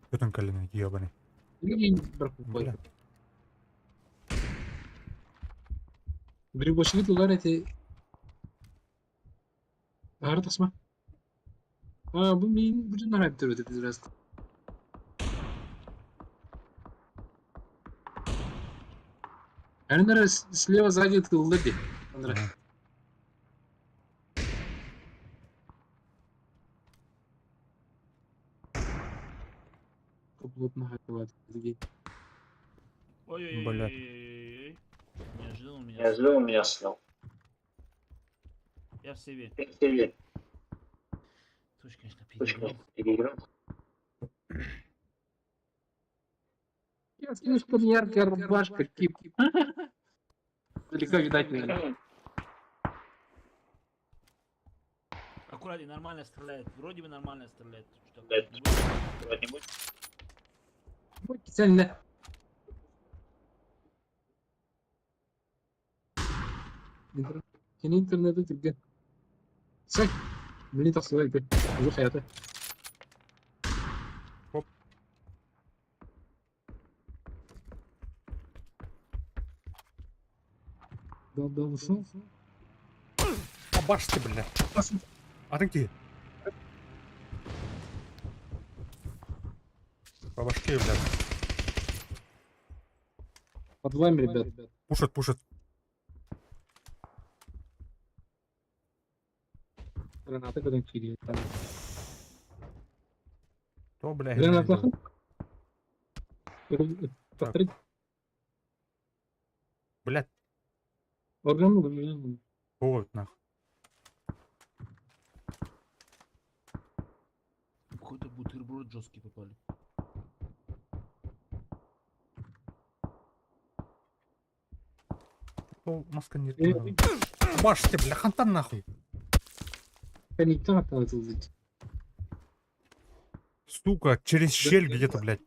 Көтін кәліні, ебаный. Бля. Грибочки тулар эти. Ағыр тасма. Бұл мен бүдін арайып тұрды біз раз. Әрінері слева сзади тылды де. Ага. Плотно хатывает. Ой-ой-ой. Неожиданно меня. Неожиданно меня снял. Я в себе. Привет. Слушай, конечно, Точно, переиграл. переиграл. Я слишком яркая рубашка, тип. Далеко видать меня. Аккуратнее, нормально стреляет. Вроде бы нормально стреляет. Что Блядь. не будет? Куда-нибудь. Будь цельно. Senin internete Türk'e. Sen. Beni tasvir et. Uzun hayata. Hop. Dal mısın? А баш ты, блядь. А ты где? По башке, блядь. Под вами, ребят. Пушат. Граната куда кири. То, блядь. Граната. Повторить. Блядь, Органу. вот нахуй. Какой-то бутерброд жесткий попали. То маска не... Баш ты, бля, хантан нахуй. Никто отталкивал. Сука, через щель где-то, блядь.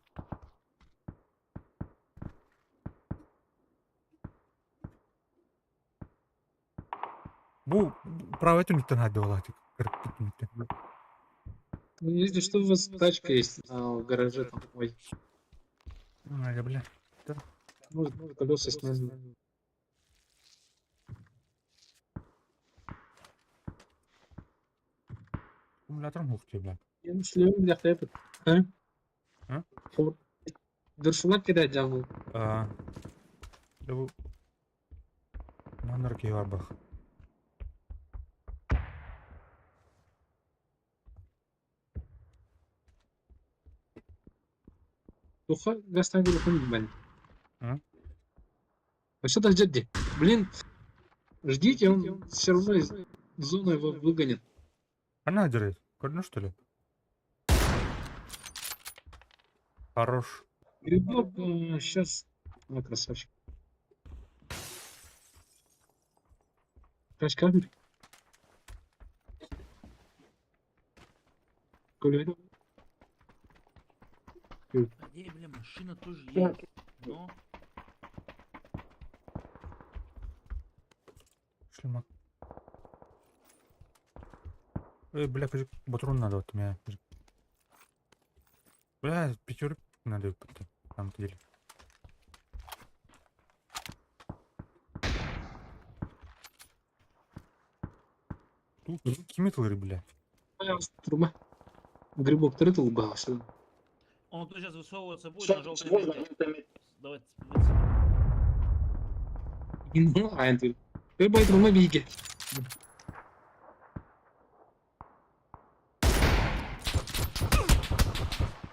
Бу, право эту не надо было, Ну, если что, у вас тачка есть в гараже там. Ой. Ай, бля. Может, колеса сняли. Аккумуляторым yok diyor lan. Yani şöyle bir dakika yapın. He? Ha? Dırşılak gider canlı. Aa. Ya bu... Nanlar var bak. Духа гастан телефон блин. А? А что так ждите? Блин, ждите, он все равно из зоны его выгонит. Она дерет. Кодно что ли? Хорош. Грибок сейчас... О, красавчик. Kaç kabir? Коля, А где, бля, машина тоже есть. Но Шлемак. Бля, кажется, патрон надо вот мне. Бля, пятерок надо потом. Там деле. Тут кимитл, бля. Труба. Грибок тыртыл был. он тут сейчас высовываться будет на желтой метке. Давайте. Ну, а это... Грибок труба биги.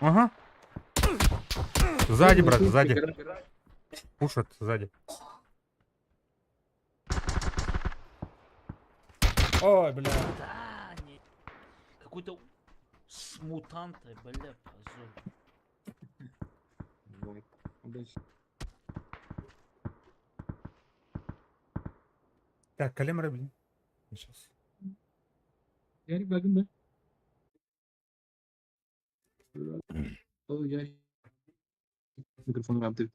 Ага. Сзади, брат, сзади. Пушат сзади. Ой, бля. Да, не. Какой-то с мутантой, бля, позор. Так, калимры, блин. Сейчас. Ярик bakın be. O Yarик. Mikrofonu kaptı.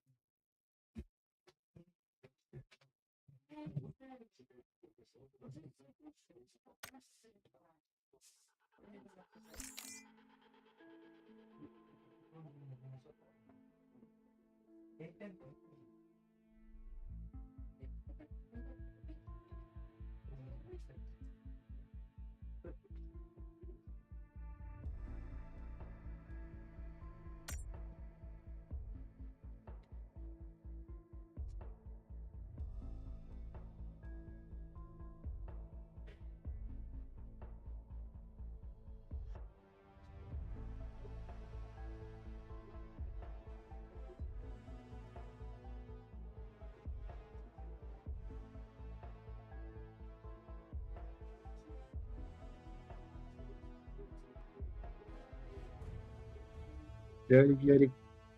Ярик,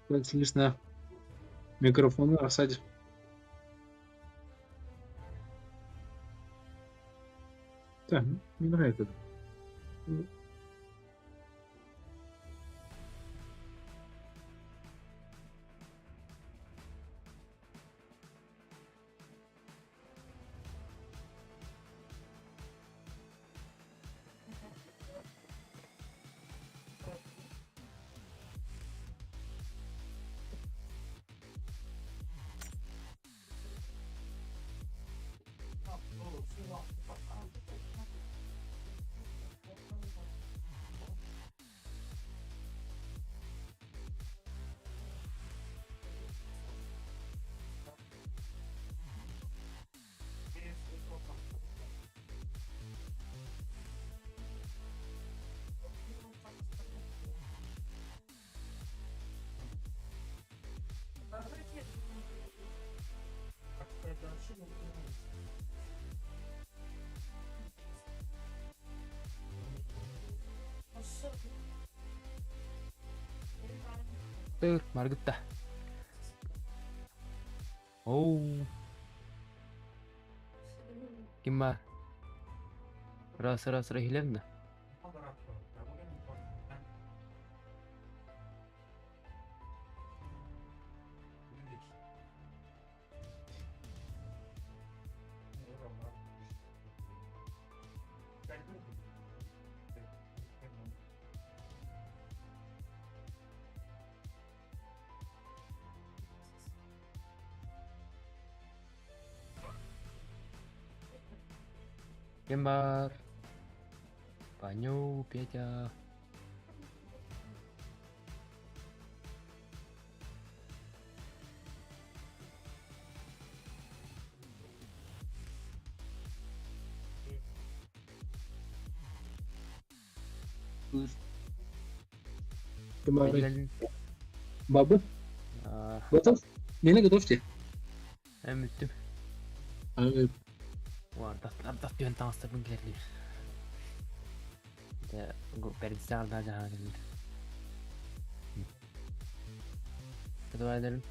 как слышно? Микрофон рассадишь. Так, мне нравится. Margutta. Oh. Gimana? Rasa-rasa hilang dah. Kim бар? Паню, Петя. Кем Gelin. Бабы, Aa, готов? Нене готовьте. hem üttüm. Arda diyorsun tanıştırdım geldi. De perdesi arda jaha geldi. Dua edelim.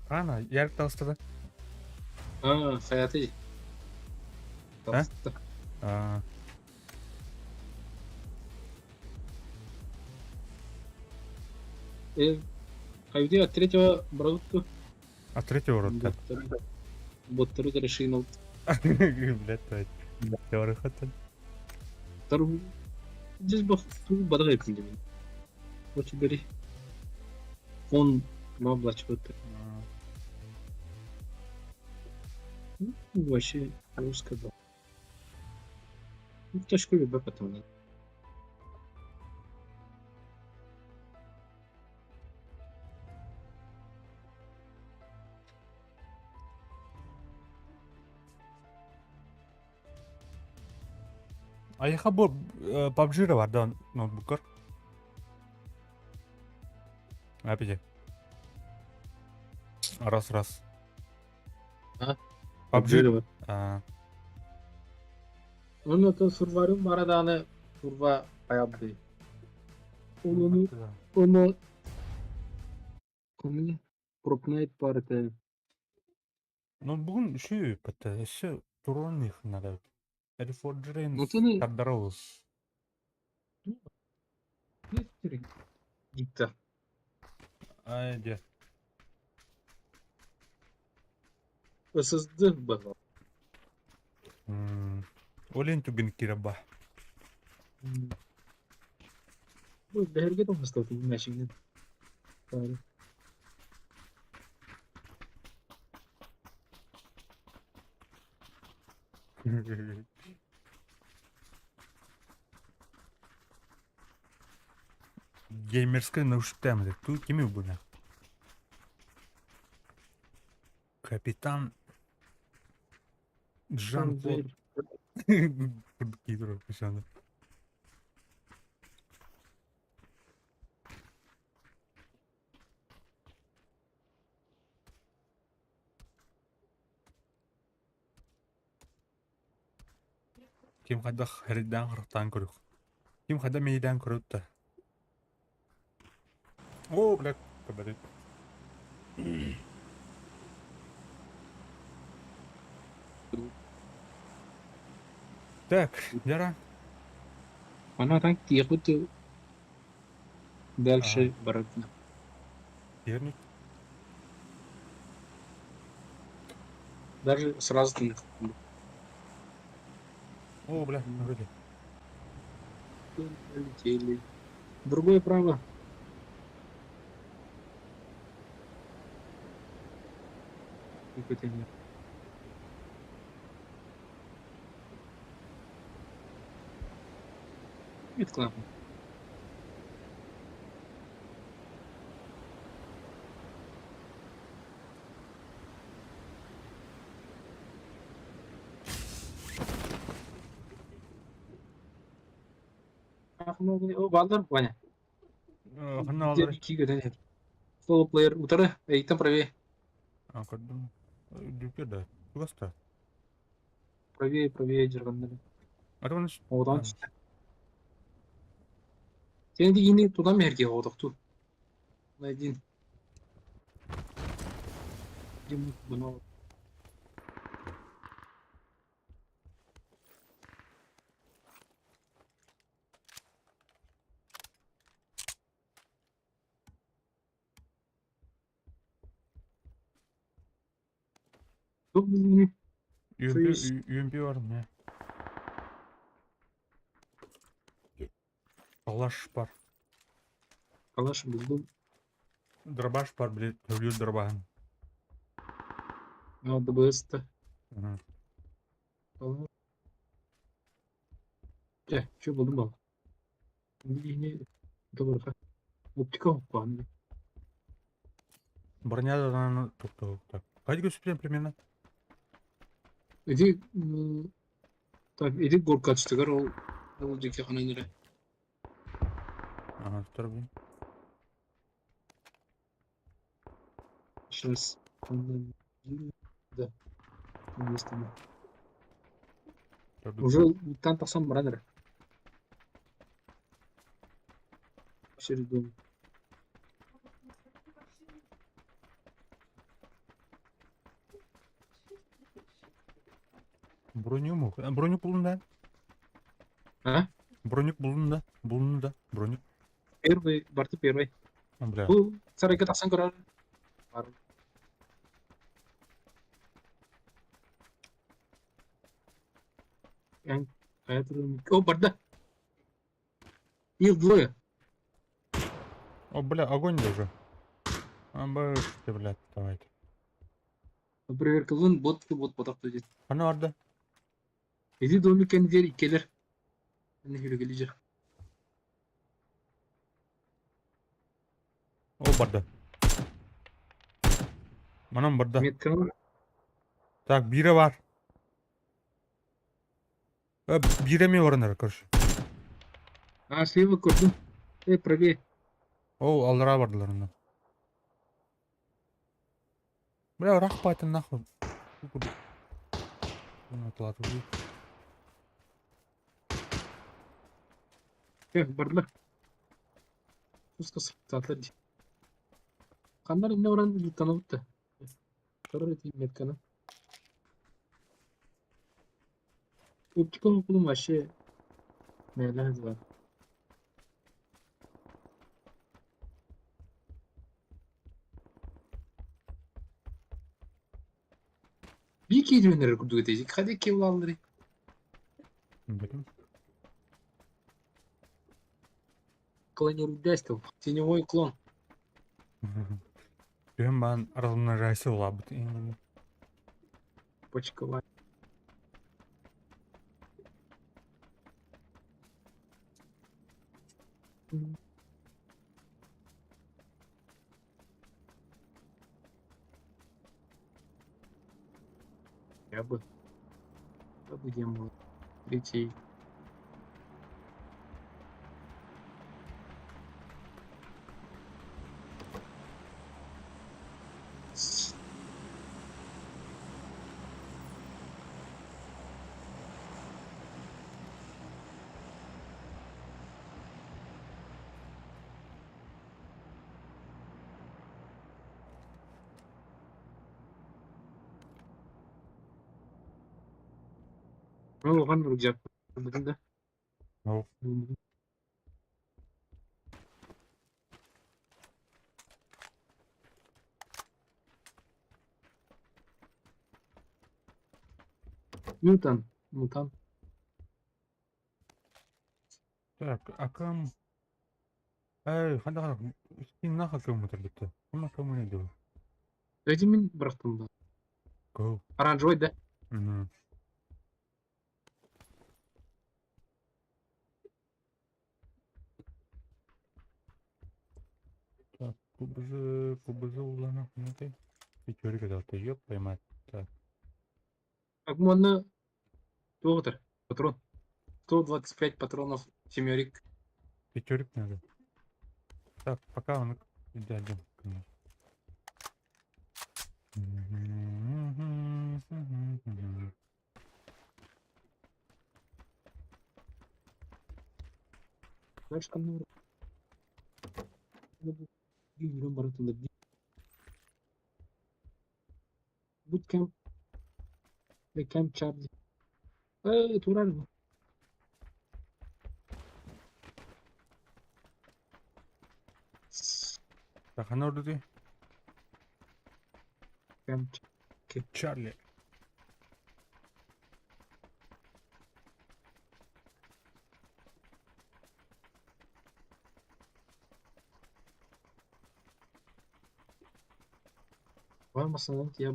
Ana yer tasladı. Hayati. He? Хайди, от третьего продукта А третьего рода. боттары да решил. Блядь, твой. Теория хотел. Второй. Здесь был бадагай пиндеми. Вот бери. Он маблачкоты. Вообще русская была. Ну, тяжко любя потом. Аяха bu PUBG'de var da notebooklar. Ne yapacak? Раз. Ha? PUBG. Жирова. Он это сурварым мараданы сурва аябды. Onu konu пропнайт парте. Notebook'un şey pata, şey turun nih nada. Refrigerant Notunu kaddaroz. gitti. Ayda. Isızdı bana. Olin tugin kirabah. Bu dergi de hasta bu meşinin. Yani Геймерская наушника. Тут kimi bu ne? Капитан Жан-Клод. Гидро писано. Ким хадда хәридән кырыктан көрүк. Ким хадда мейдән көрүттә. О, блядь, кабарит. Так, яра. Она так тихо дальше барабан. Терник. Даже сразу ты О, бля, вроде. полетели. Другое право. Какой-то нет. Это классно. О, Балдар, Ваня. Ханна Где алар. Кига, да нет. Соло плеер, утары, эй, там правее. А, кадым. Дүпер да. Тугаста. Правее, Джергандар. А то Одан түсті. Сен де енді тудан мерге одық ту. Один. Мынау. Çok bunu Үйемпе бар мә. Калаш бар. калаш buldum. Дробаш бар, блядь, төвлю дробаһын. Aldı bastı. Ага. Şu buldum bak. Şimdi yine doğru. Оптика опаны. Бронядан токтоо. Так. Кайда көсүптен примерно? Эди так эди горкачтыгар ол жеке кана нере. Ага, второй. Сейчас. Да. Есть там. Уже там пасам бранер. Середом. Броню булдун да. А? Бронюк булдун да. Бронюк. Первый, Барты первый. Бля. Bu sarayga taqsan ko'rar. Yang kayak turun. Oh, barda. Ил двое. О, бля, огонь даже. А, ты, блядь, давайте. Например, кылын бот потап туйды. Ана арда. Эди доми кендер икелер. Аны хүрөгелижер. О, барда. Манам барда. Метканы Так, бире бар. Биреме орындар, короче. А, слева көрдüm. Правее. О, алдыра бардылар онда. Бля, рах пайтын нахуй. Бардылар. Пускасы татлар. Кандар эмне баран таныбытты. Көрөр эти метканы. Оптика окулум вообще мейлен var. Bir kere öneri kurdu edecek. Hadi kevlalları. Bilmiyorum. Клонирование. Теневой клон. Ben aralarından reisi olabilir. Почковать. Я бы демон третий. Ну, оған рюкзак. Бүгін де. О, Мутан. Мутан. так, акам. Эй, хада. Син наха километр битти. Кума кому не дел. Өйді мен бірақтым да. Go. Оранжевый, да? Мгм. Так, кубызы улана. Ну-ка. Пятерка дал-то, ёб поймать. Так, Акмонны тоғытыр. Патрон. 125 патронов семерик. пятерик надо. Так, пока он дядя. Дальше қандай үйрен баратындар. Bootcamp. Camp Charlie. Турар. Так, а ну ты? Camp Чарли. Varmasın ya.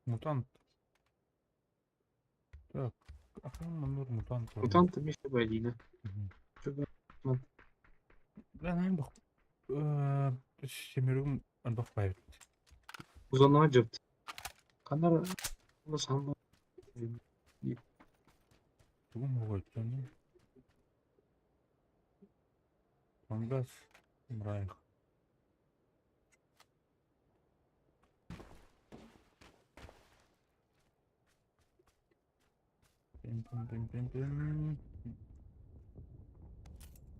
Мутант. Так, а там номер мутант. Мутант мешай байдина. Да, наверное, семерым отбавляют. Uzanlığa cırt. Kadar sanma. Бүгін могой өтсені. Тангас, Мрайх. Пим-пим-пим-пим-пим.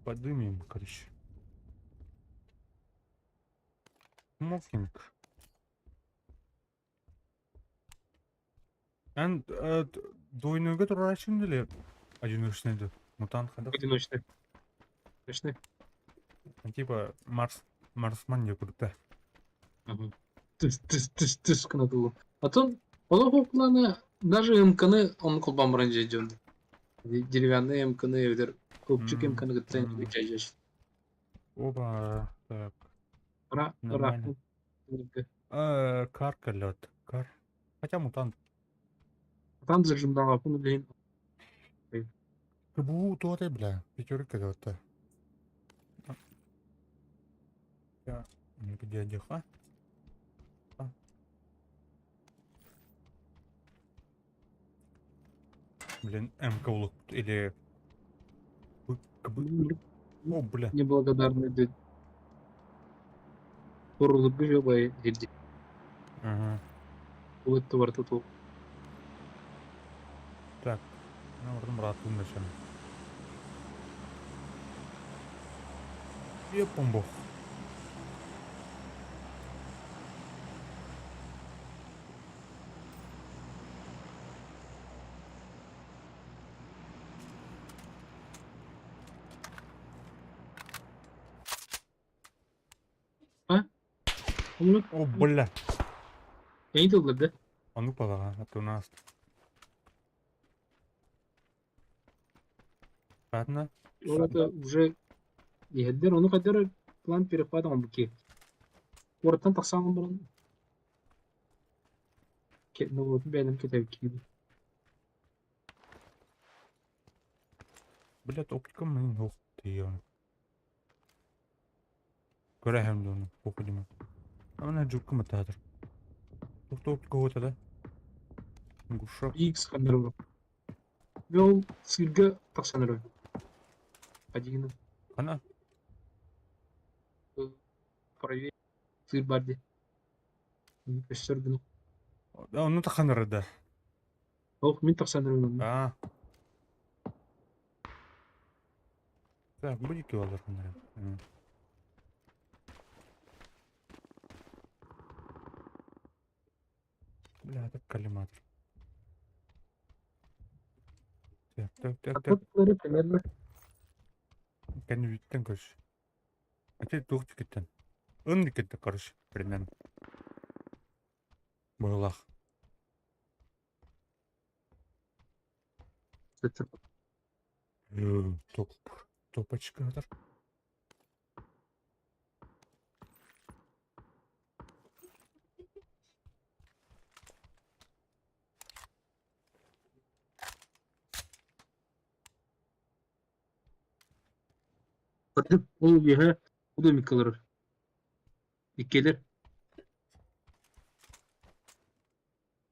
Подымем, короче. Смокинг. Эн дойнуга турашын деле одиночныйды. Мутант хадак. Одиночный. Одиночный. Типа Марсман якурда. Тыс кынатылы. Атын олар окуланы даже МКны он кулбам бранже жөнді. Деревянные МКны евдер. Көпчük МКны гыттан жайжаш. Оба, так. Ра. Нормально. Кар лед. Кар. Хотя мутант. Там зажимдала bunu дейін. Бу туаты, бля. Пятерка да-то. Я не подъедеха. Блин, МК улук или... О, бля. Неблагодарный дед. Турулы бүже бай деді. Ага. Бұл өтті бар тұтыл. Так. Ну, ордым ратым дешем. Епом бог. Onu О, бля. neyi doldurdu? А ну пора, это у нас. Ладно. Orada уже yediler onu kadar plan перепада он буки. Oradan taksan bunu. Ну вот, benim кетебеккиди. Блядь, оптика менен ох деген. Көрәһем дә уны, похудима. Ана жукка матадыр. Тукта оптика ота да. Гушак. Икс кандырылы. Вел сырга таксаныры. Один. Ана, Проверь. Сыр барди. Пешсердин. аны таханыр да. Ох, мен таксаныры. А. Так, bu iki olur bunlar. Бля, это коллиматор. Так. Атаклары примерно. Kendi bitten koş. Açı doğru gittin. Ön gitti karış. Примерно. Boylak. Топ. Топочка kadar. Ол еhe. Bu da mikaları. İkgelir.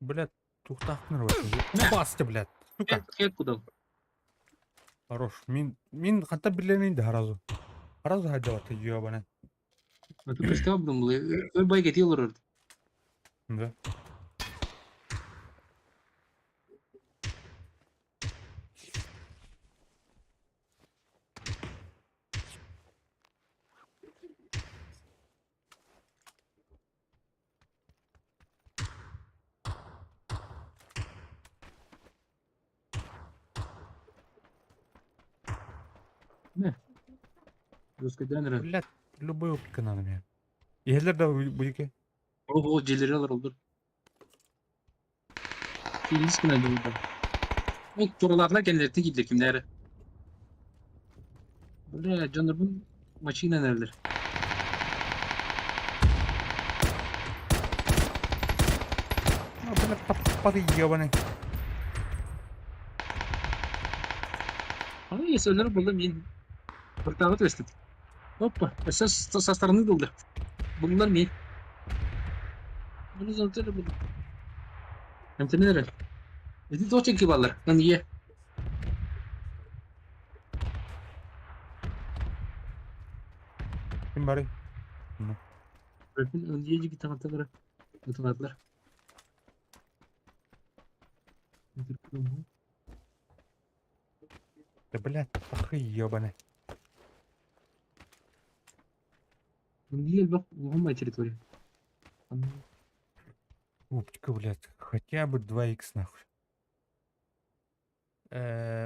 Блядь, тухтахнер var. Bastı блядь. Сука. Хек кудал. Хорош. Мин hatta bilemeyin de harazu. Harazu hadi var tecrübe bana. Atı pesta buldum bu. Öyle bay getiyorlar orada. Да. Ne? Rüzgardan herhalde. Блядь, любой оптика надо мне. Ерлер de bu iki. O celeri alır olur. İlginç günaydı burada. O sorularına kendilerine gidiyor kimlere. Böyle Canır'ın maçıyla nereler? Блядь, попады ебаный. Ama iyi söyler buldum yine. Ortağı testi. Hoppa. Esas saslarını doldu. Bunlar mı? Bunu zaten buldum. Hem de neler? Dedi de o çeki ballar. Lan iyi. Kim bari? Öpün öndeyece git tahtalara. Otomatlar. Да блядь, пахы ебаный. Öndeye bak. Угомая территория. Оптика, блядь, хотя бы 2х нахуй.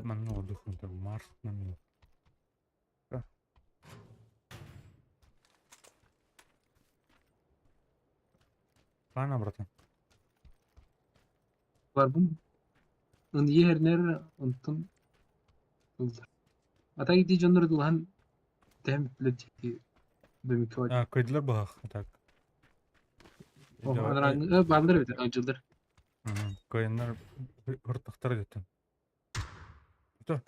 Мамну отдохну там Марс на минуту. Ладно, братан. Var bu. Öndeye her nere ondan doldu. Ata gidiyor canları dolan. Dem bilecek. Demek ki var. Koydular bak. Так. O adamlar bağlar bir de acıldır. Koyanlar hırtıklar götün. Dur.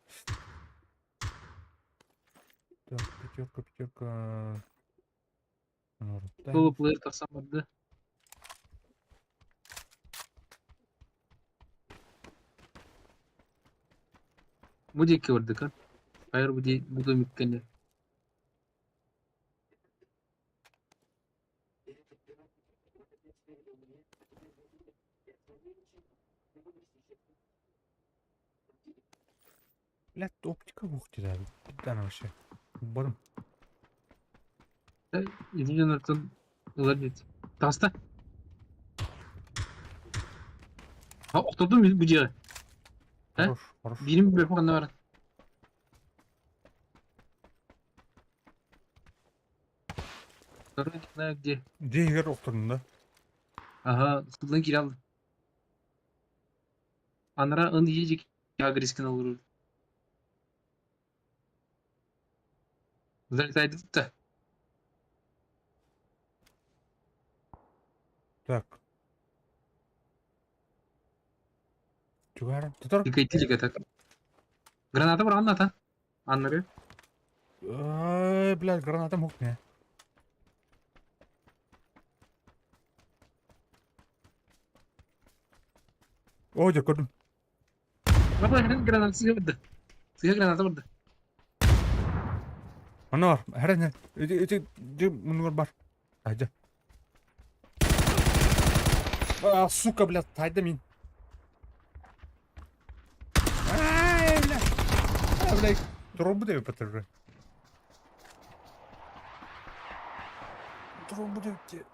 Так, пятерка. Dolu player tasarladı. Bu da iki vardı kan. Hayır bu da mükemmel. Блядь, оптика ухти да. Пидана вообще. Барым. Yedinci noktadan olabilir. Tasta. Ha oturdun mu bu ciğer? Хорош, хорош. Benim bir bakanda var. Sonra ne где? Где егер оқтырдың да? Aha, sıkıldan geri aldım. Anara ın yiyecek. Ya riskin olur. Залетает da. Так. Чугар. Тутар. Дикайтили так. Граната бар, граната. Аннары. Ай, блядь, граната мук не. Ой, я көрдім. Баба, граната сыйга барды. Сыйга граната барды. Ана бар. Әрәне. Өте мұнығыр бар. Айда. Сука, блядь, тайды мен. Ай, блядь. Блядь, трубу да патруль. Трубу да те.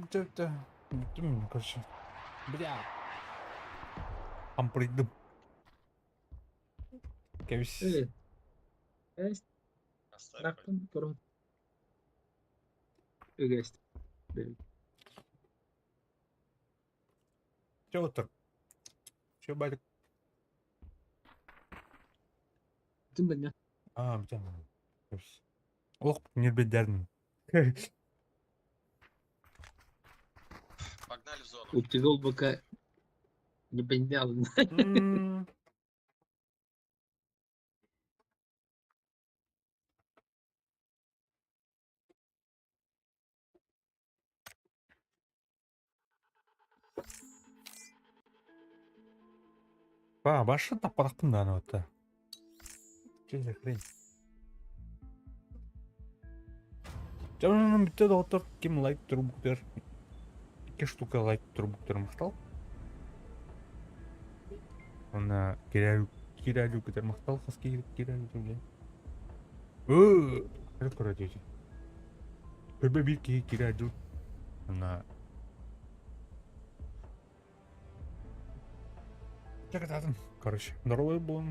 Что-то. Короче. Бля. Ампридым. Кевис. Эст. Рактан турун. Эгест. Че отыр? Че байлык? Тим белне. Бітем. Оқ, нербедердің. Погнали в зону. У тебя бака не понял. Башы таппадақпын да ана отта. Че за хрень? Жаңынан бітті да отыр. Кем лайк тұру бүктер? 2 штука лайк тұру бүктер мақтал. Она киралю кетер мақтал. Қыз киралю түрге. Қырып көрі дейсі. Көрбе бір киралю. Она... Короче, здоровый был.